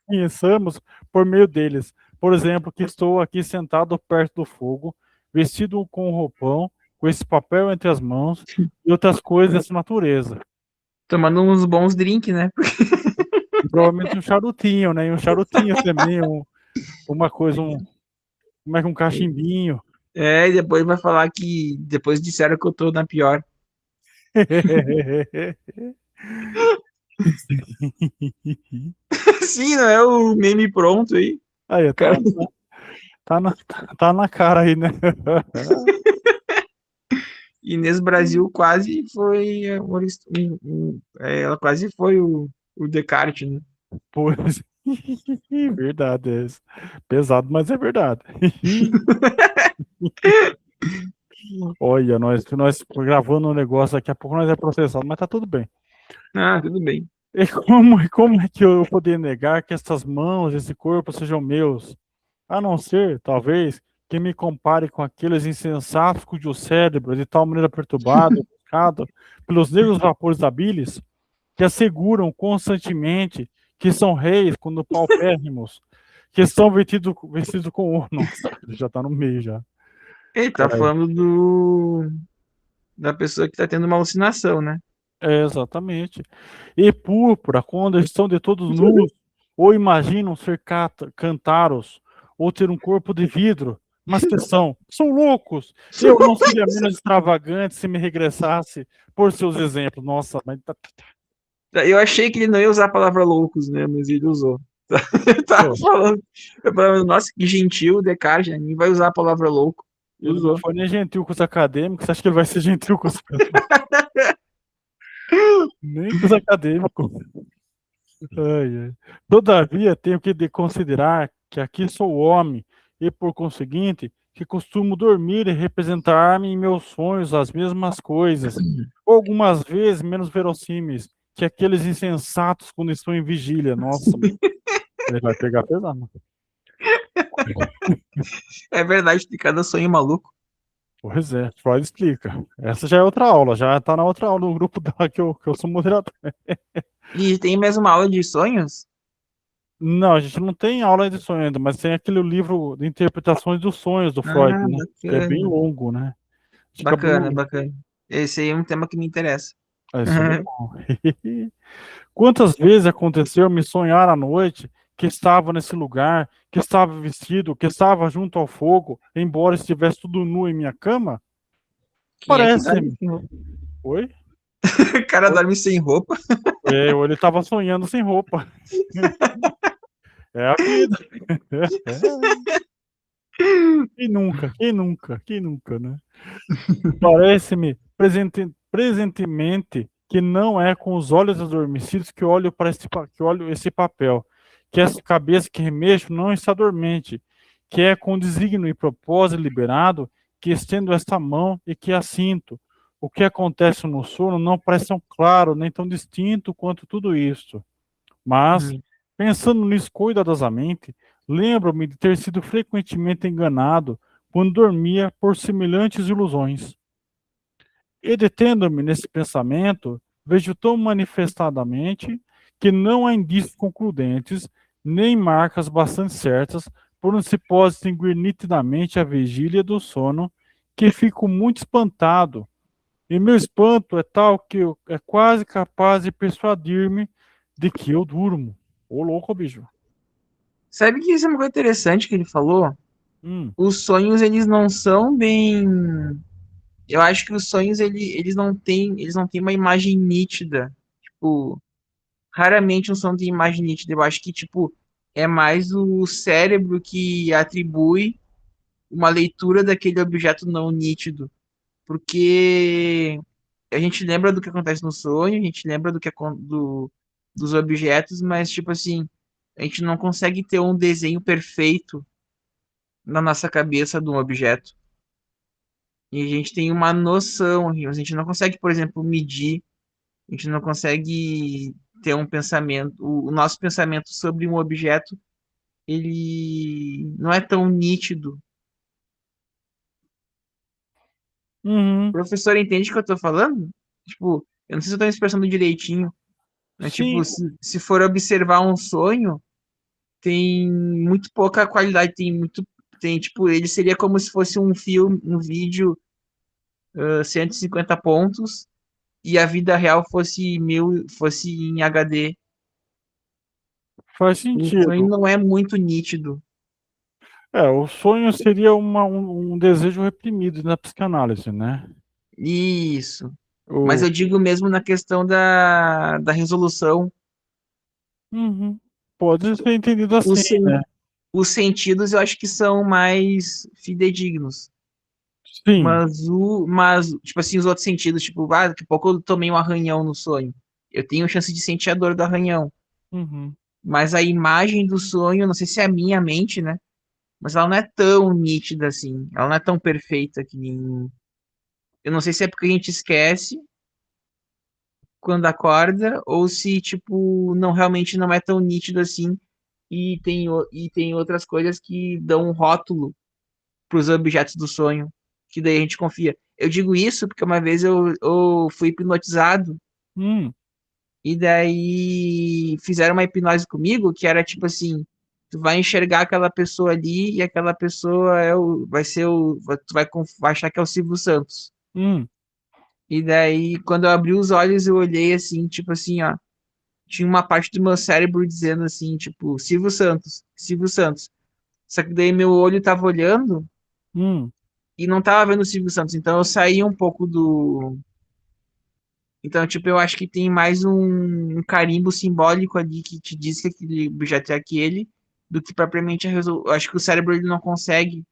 conheçamos por meio deles. Por exemplo, que estou aqui sentado perto do fogo, vestido com um roupão, com esse papel entre as mãos e outras coisas dessa natureza. Tomando uns bons drinks, né? E provavelmente um charutinho, né? E um charutinho também, uma coisa, como é que um cachimbinho. É, e depois vai falar que depois disseram que eu tô na pior. Sim, não é o meme pronto aí. Aí, Cara, tá na cara aí, né? Inês Brasil quase foi ela quase foi o Descartes, né? Pois, verdade, pesado, mas é verdade. Olha, nós gravando um negócio, daqui a pouco nós é processado, mas tá tudo bem. Ah, tudo bem. E como é que eu poderia negar que essas mãos, esse corpo sejam meus? A não ser, talvez, que me compare com aqueles insensatos cujo cérebro é de tal maneira perturbado, ofuscado pelos negros vapores da bilis, que asseguram constantemente que são reis quando paupérrimos, que estão vestidos com ouro. Nossa, ele já tá no meio já. Ele tá Peraí. falando da pessoa que tá tendo uma alucinação, né? É, exatamente. E púrpura, quando estão de todos nus, ou imaginam ser cantaros, ou ter um corpo de vidro, mas que são loucos. Eu não seria menos extravagante se me regressasse por seus exemplos. Nossa, mas Eu achei que ele não ia usar a palavra loucos, né? Mas ele usou. Eu tava pô, falando, eu falava, nossa, que gentil o Descartes, né? Nem vai usar a palavra louco. ele não Usou. foi nem gentil com os acadêmicos, acho que ele vai ser gentil com as pessoas. Nem com os acadêmicos. Ai, ai. Todavia, tenho que considerar que aqui sou homem e, por conseguinte, que costumo dormir e representar-me em meus sonhos as mesmas coisas, ou algumas vezes menos verossímeis que aqueles insensatos quando estão em vigília. Nossa, ele vai pegar pesado. É verdade, tem cada sonho maluco. Pois é, Freud explica. Essa já é outra aula, já tá na outra aula do grupo da, que eu sou moderador. E tem mais uma aula de sonhos? Não, a gente não tem aula de sonho ainda, mas tem aquele livro de interpretações dos sonhos do Freud, Ah, né? Que é bem bacana. longo, né? A gente Bacana, acabou. bacana. Esse aí é um tema que me interessa. Ah, isso é legal. Quantas vezes aconteceu me sonhar à noite que estava nesse lugar, que estava vestido, que estava junto ao fogo, embora estivesse tudo nu em minha cama? Quem é que dorme Parece-me. sem roupa? Oi? O cara dorme sem roupa. É, ou ele estava sonhando sem roupa. É a vida. Quem nunca? Quem nunca? Quem nunca, né? Parece-me presentemente que não é com os olhos adormecidos que olho para que olho esse papel, que essa cabeça que remexo não está dormente, que é com desígnio e propósito liberado que estendo esta mão e que a sinto. O que acontece no sono não parece tão claro nem tão distinto quanto tudo isso. Mas, Hum. pensando nisso cuidadosamente, lembro-me de ter sido frequentemente enganado quando dormia por semelhantes ilusões. E detendo-me nesse pensamento, vejo tão manifestadamente que não há indícios concludentes, nem marcas bastante certas, por onde se pode distinguir nitidamente a vigília do sono, que fico muito espantado. E meu espanto é tal que é quase capaz de persuadir-me de que eu durmo. Ô louco, bicho. Sabe que isso é uma coisa interessante que ele falou? Hum, Os sonhos, eles não são bem. Eu acho que os sonhos, eles não têm uma imagem nítida. Tipo, raramente um sonho tem imagem nítida. Eu acho que, tipo, é mais o cérebro que atribui uma leitura daquele objeto não nítido. Porque a gente lembra do que acontece no sonho, a gente lembra dos objetos, mas, tipo assim, a gente não consegue ter um desenho perfeito na nossa cabeça de um objeto. E a gente tem uma noção, a gente não consegue, por exemplo, medir, a gente não consegue ter um pensamento, o nosso pensamento sobre um objeto, ele não é tão nítido. O uhum, professor entende o que eu tô falando? Tipo, eu não sei se eu tô me expressando direitinho, mas tipo, sim, se for observar um sonho, tem muito pouca qualidade, tem tipo, ele seria como se fosse um filme, um vídeo, 150 pontos e a vida real fosse em HD. faz O sonho sentido. não é muito nítido. É, o sonho seria um desejo reprimido na psicanálise, né? Isso. Mas O, eu digo mesmo na questão da resolução. uhum, pode ser entendido assim, Os, sen- né? os sentidos eu acho que são mais fidedignos. Sim. Mas, tipo assim, os outros sentidos, tipo, daqui a pouco eu tomei um arranhão no sonho. Eu tenho chance de sentir a dor do arranhão. Uhum, Mas a imagem do sonho, não sei se é a minha mente, né? Mas ela não é tão nítida assim. Ela não é tão perfeita que nem. Eu não sei se é porque a gente esquece quando acorda, ou se, tipo, não realmente não é tão nítido assim. E tem outras coisas que dão um rótulo para os objetos do sonho, que daí a gente confia. Eu digo isso porque uma vez eu fui hipnotizado, hum, e daí fizeram uma hipnose comigo que era tipo assim. Tu vai enxergar aquela pessoa ali e aquela pessoa vai ser vai achar que é o Silvio Santos. hum, E daí, quando eu abri os olhos, eu olhei assim, tipo assim, ó. Tinha uma parte do meu cérebro dizendo assim, tipo, Silvio Santos, Silvio Santos. Só que daí meu olho tava olhando hum, e não tava vendo o Silvio Santos. Então eu saí um pouco do. Então, tipo, eu acho que tem mais um carimbo simbólico ali que te diz que aquele objeto é aquele, do que propriamente a resolução. Eu acho que o cérebro ele não consegue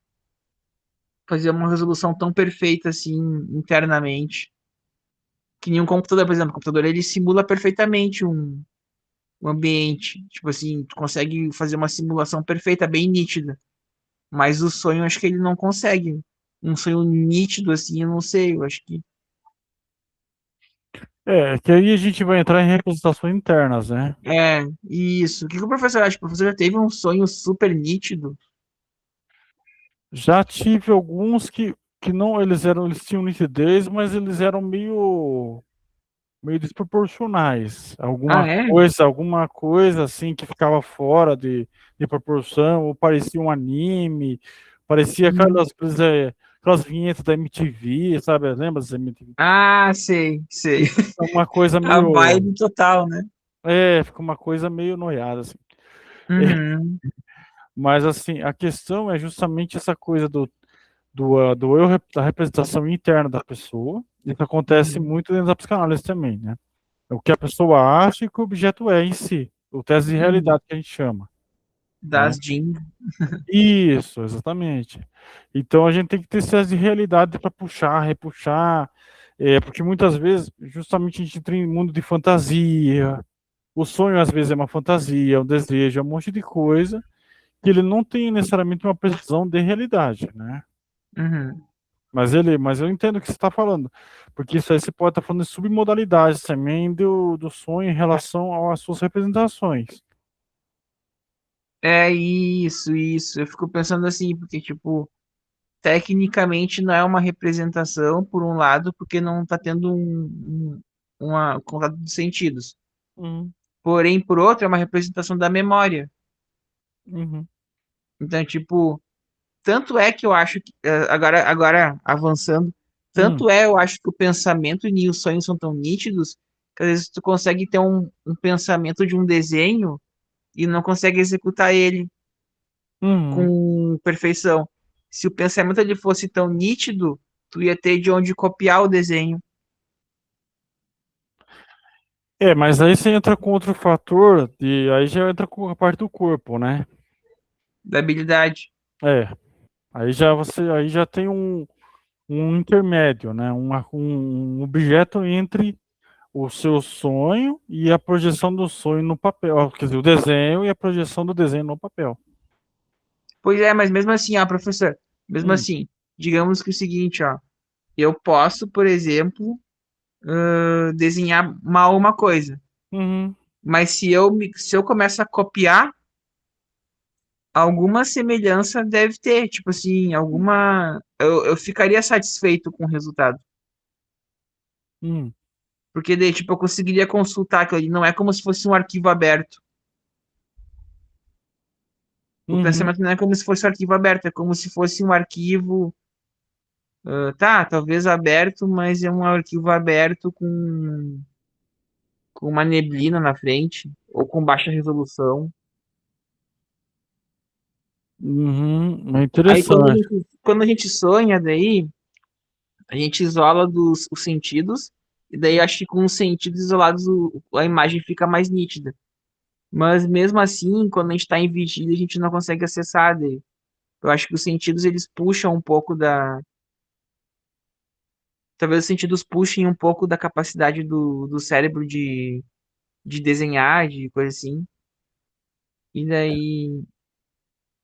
fazer uma resolução tão perfeita assim internamente. que nem um computador, por exemplo. O computador ele simula perfeitamente um ambiente. Tipo assim, tu consegue fazer uma simulação perfeita, bem nítida. Mas o sonho, acho que ele não consegue. Um sonho nítido, assim, eu não sei. Eu acho que. Que aí a gente vai entrar em representações internas, né? É, isso. O que que o professor acha? O professor já teve um sonho super nítido? Já tive alguns que não, eles tinham nitidez, mas eles eram meio desproporcionais. Ah, é? Alguma coisa assim que ficava fora de proporção, ou parecia um anime, parecia Hum. aquelas vinhetas da MTV, sabe? Lembra das MTV? Ah, sei, sei. E fica uma coisa A meio, vibe total, né? fica uma coisa meio noiada, assim. É, Uhum, mas assim, a questão é justamente essa coisa do eu, da representação interna da pessoa. Isso acontece uhum, muito dentro da psicanálise também, né? É o que a pessoa acha e que o objeto é em si. O teste de uhum. realidade que a gente chama, né? Das Jim. Isso, exatamente. Então a gente tem que ter esse teste de realidade para puxar, repuxar, porque muitas vezes, justamente a gente entra em mundo de fantasia. O sonho às vezes é uma fantasia, é um desejo, é um monte de coisa que ele não tem necessariamente uma precisão de realidade, né? Uhum. Mas eu entendo o que você está falando, porque isso aí você pode estar falando de submodalidades também do sonho em relação às suas representações. É isso, isso. Eu fico pensando assim, porque, tipo, tecnicamente não é uma representação, por um lado, porque não tá tendo uma contato de sentidos. Uhum, Porém, por outro, é uma representação da memória. uhum, Então, tipo, tanto é que eu acho que, agora avançando, uhum, tanto é eu acho que o pensamento e o sonho são tão nítidos que às vezes tu consegue ter um pensamento de um desenho e não consegue executar ele uhum. com perfeição. Se o pensamento ele fosse tão nítido, tu ia ter de onde copiar o desenho Mas aí você entra com outro fator, e aí já entra com a parte do corpo, né? da habilidade. É, aí já tem um intermédio, né? Um objeto entre o seu sonho e a projeção do sonho no papel, quer dizer, o desenho e a projeção do desenho no papel. Pois é, mas mesmo assim, ó, professor, mesmo Hum, assim, digamos que o seguinte, ó, eu posso, por exemplo, desenhar mal uma coisa, uhum, mas se eu começar a copiar, alguma semelhança deve ter, tipo assim, eu ficaria satisfeito com o resultado. hum, Porque daí, tipo, eu conseguiria consultar aquilo ali, não é como se fosse um arquivo aberto. O uhum, pensamento não é como se fosse um arquivo aberto, é como se fosse um arquivo, tá, talvez aberto, mas é um arquivo aberto com uma neblina na frente, ou com baixa resolução. uhum. É Aí interessante. quando a gente sonha, daí a gente isola os sentidos, e daí acho que com os sentidos isolados a imagem fica mais nítida. Mas mesmo assim, quando a gente está em vigília, a gente não consegue acessar daí. Eu acho que os sentidos eles puxam um pouco da. Talvez os sentidos puxem um pouco da capacidade do cérebro de desenhar, de coisa assim. E daí.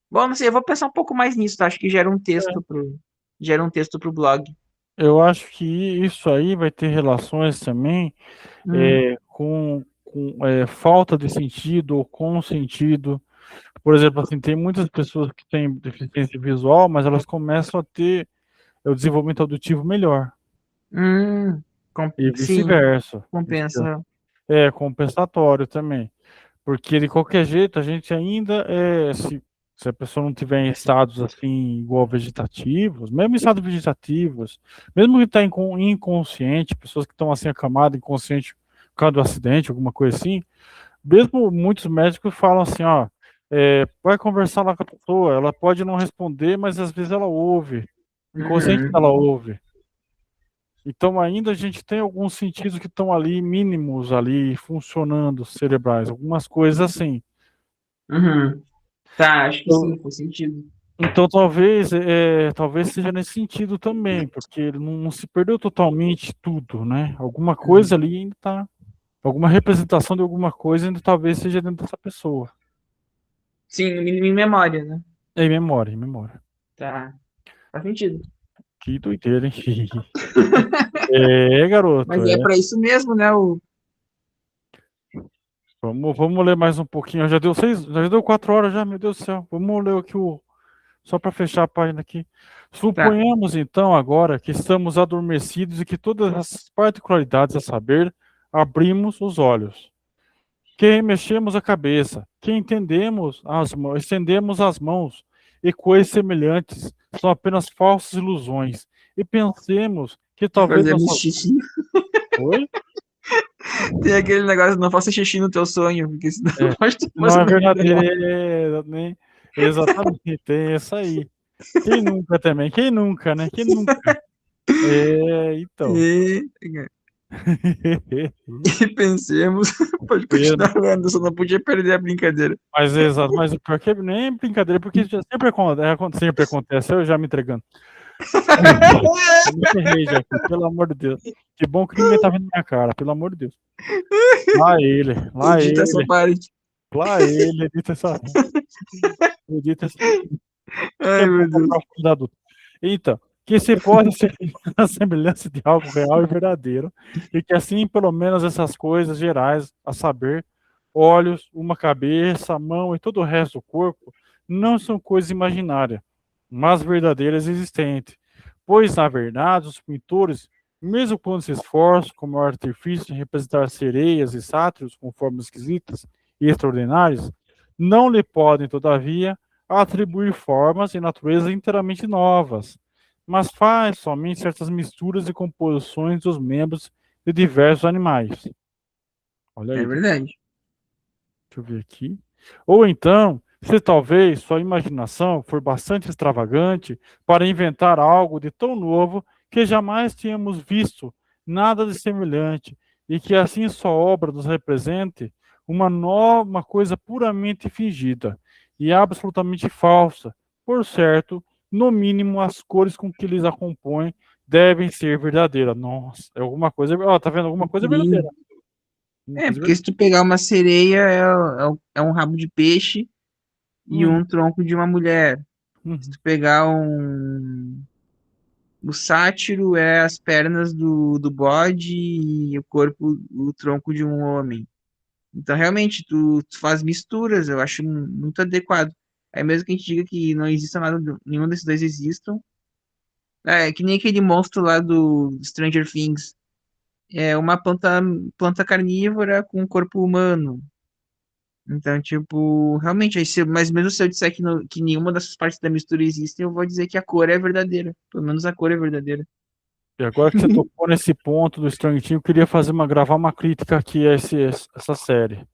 Bom, não sei, eu vou pensar um pouco mais nisso, tá? Acho que gera um texto pro blog. Eu acho que isso aí vai ter relações também Hum, com falta de sentido ou com sentido. Por exemplo, assim, tem muitas pessoas que têm deficiência visual, mas elas começam a ter o desenvolvimento auditivo melhor. hum, E sim, vice-versa. compensa. É compensatório também. Porque de qualquer jeito, a gente ainda se a pessoa não tiver em estados assim, igual vegetativos, mesmo em estados vegetativos, mesmo que está inconsciente, pessoas que estão assim acamadas, inconsciente por causa do acidente, alguma coisa assim, mesmo muitos médicos falam assim, ó, vai conversar lá com a pessoa, ela pode não responder, mas às vezes ela ouve, inconsciente ela Uhum, ouve. Então ainda a gente tem alguns sentidos que estão ali mínimos ali funcionando cerebrais, algumas coisas assim. uhum. Tá, acho que Eu- sim, faz sentido. Então talvez seja nesse sentido também, porque ele não se perdeu totalmente tudo, né? Alguma coisa Uhum. ali ainda tá, alguma representação de alguma coisa ainda talvez seja dentro dessa pessoa. Sim, em memória, né? É em memória, em memória. Tá. Faz sentido. Que doideira, hein? É, garoto, Mas é é. pra isso mesmo, né? Vamos ler mais um pouquinho. Já deu 4 horas já, meu Deus do céu. Vamos ler aqui só para fechar a página aqui. Tá. Suponhamos então agora que estamos adormecidos e que todas as particularidades a saber, abrimos os olhos, que mexemos a cabeça, que entendemos as mãos, estendemos as mãos e coisas semelhantes são apenas falsas ilusões. E pensemos que Que talvez fazemos nossa. xixi. Oi? Tem aquele negócio, não faça xixi no teu sonho, porque senão É, pode ter não coisa é na vida verdadeiro, real. né? Exatamente, tem essa aí. Quem nunca também? Quem nunca, né? Quem nunca? Então. E, e pensemos, pode continuar lendo, só não podia perder a brincadeira. Mas é exato, mas o pior que nem brincadeira, porque isso já sempre acontece, eu já me entregando. Eu me ferrei já aqui, pelo amor de Deus. Que bom que ninguém tá vendo minha cara, pelo amor de Deus. Lá ele, lá Edita essa ele, parte. lá ele, edita essa, que Ai, é bom meu comprar Deus. o filho da adulto. Então, que se pode ser a semelhança de algo real e verdadeiro, e que assim, pelo menos essas coisas gerais, a saber, olhos, uma cabeça, mão e todo o resto do corpo, não são coisas imaginárias, mas verdadeiras e existentes. Pois, na verdade, os pintores, mesmo quando se esforçam, como o artifício em representar sereias e sátiros com formas esquisitas e extraordinárias, não lhe podem, todavia, atribuir formas e naturezas inteiramente novas, mas faz somente certas misturas e composições dos membros de diversos animais. Olha É aí, verdade. deixa eu ver aqui. Ou então, se talvez sua imaginação for bastante extravagante para inventar algo de tão novo que jamais tínhamos visto nada de semelhante e que assim sua obra nos represente uma coisa puramente fingida e absolutamente falsa. Por certo, no mínimo as cores com que eles a compõem devem ser verdadeiras. Nossa, é alguma coisa, ó, tá vendo? Alguma coisa verdadeira. Sim. Alguma É, coisa porque se tu pegar uma sereia, é um rabo de peixe e verdadeira. um tronco de uma mulher. Se Uhum. tu pegar o sátiro, é as pernas do bode e o corpo, o tronco de um homem. Então, realmente, tu faz misturas, eu acho muito adequado. É mesmo que a gente diga que não exista nada, nenhum desses dois existam. É que nem aquele monstro lá do Stranger Things. É uma planta carnívora com um corpo humano. Então, tipo, realmente, mas mesmo se eu disser que nenhuma dessas partes da mistura existe, eu vou dizer que a cor é verdadeira. Pelo menos a cor é verdadeira. E agora que você tocou nesse ponto do Stranger Things, eu queria gravar uma crítica aqui a essa série.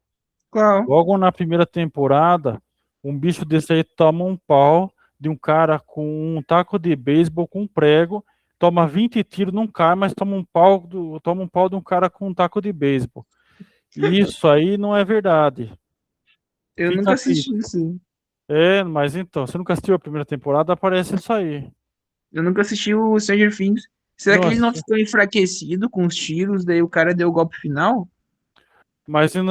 Qual? Logo na primeira temporada, um bicho desse aí toma um pau de um cara com um taco de beisebol com um prego, toma 20 tiros, não cai, mas toma um pau de um cara com um taco de beisebol. E isso aí não é verdade. Eu Fica nunca a assisti crítica. isso. É, mas então, você nunca assistiu a primeira temporada, aparece isso aí. Eu nunca assisti o Stranger Things. Será que Não ele não assistiu? ficou enfraquecido com os tiros, daí o cara deu o golpe final? Mas o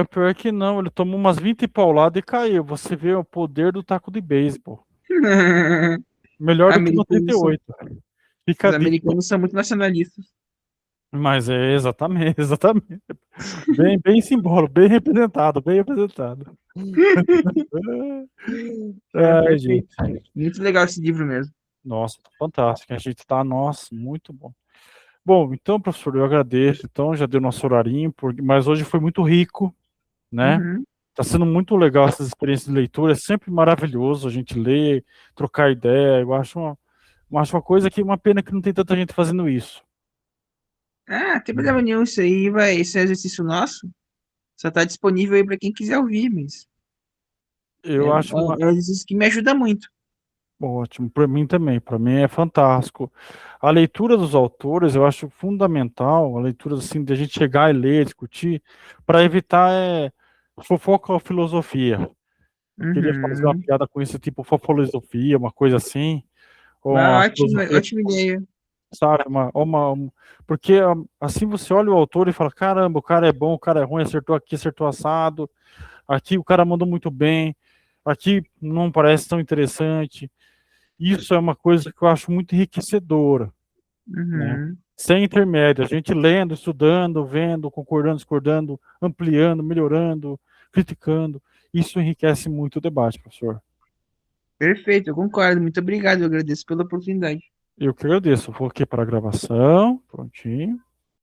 pior é que não, ele tomou umas 20 pauladas e caiu. Você vê o poder do taco de beisebol. Melhor do que no Americanos são, 38. Fica os a dica. americanos são muito nacionalistas. Mas é exatamente, exatamente. Bem simbólico, bem representado, bem representado. É, Ai, perfeito. gente. Muito legal esse livro mesmo. Nossa, fantástico. A gente tá, nossa, muito bom. Bom, então, professor, eu agradeço. Então, já deu nosso horarinho, mas hoje foi muito rico, né? Uhum. Tá sendo muito legal essas experiências de leitura, é sempre maravilhoso a gente ler, trocar ideia. Eu acho uma coisa que uma pena que não tem tanta gente fazendo isso. Ah, não tem problema nenhum. Isso aí vai. Esse é exercício nosso. Só tá disponível aí pra quem quiser ouvir, mas Eu acho é um exercício que me ajuda muito. ótimo, para mim também, para mim é fantástico. A leitura dos autores eu acho fundamental, a leitura assim, de a gente chegar e ler, discutir, para evitar fofoca ou filosofia. Eu queria fazer uma Uhum. piada com isso, tipo fofilosofia, uma coisa assim, ou Ah, uma ótima, filosofia, ótima ideia. sabe? Porque assim você olha o autor e fala: caramba, o cara é bom, o cara é ruim, acertou aqui, acertou assado, aqui o cara mandou muito bem, aqui não parece tão interessante. Isso é uma coisa que eu acho muito enriquecedora, né? Uhum. Sem intermédio, a gente lendo, estudando, vendo, concordando, discordando, ampliando, melhorando, criticando. Isso enriquece muito o debate, professor. Perfeito, eu concordo. Muito obrigado, eu agradeço pela oportunidade. Eu que agradeço. Vou aqui para a gravação. Prontinho.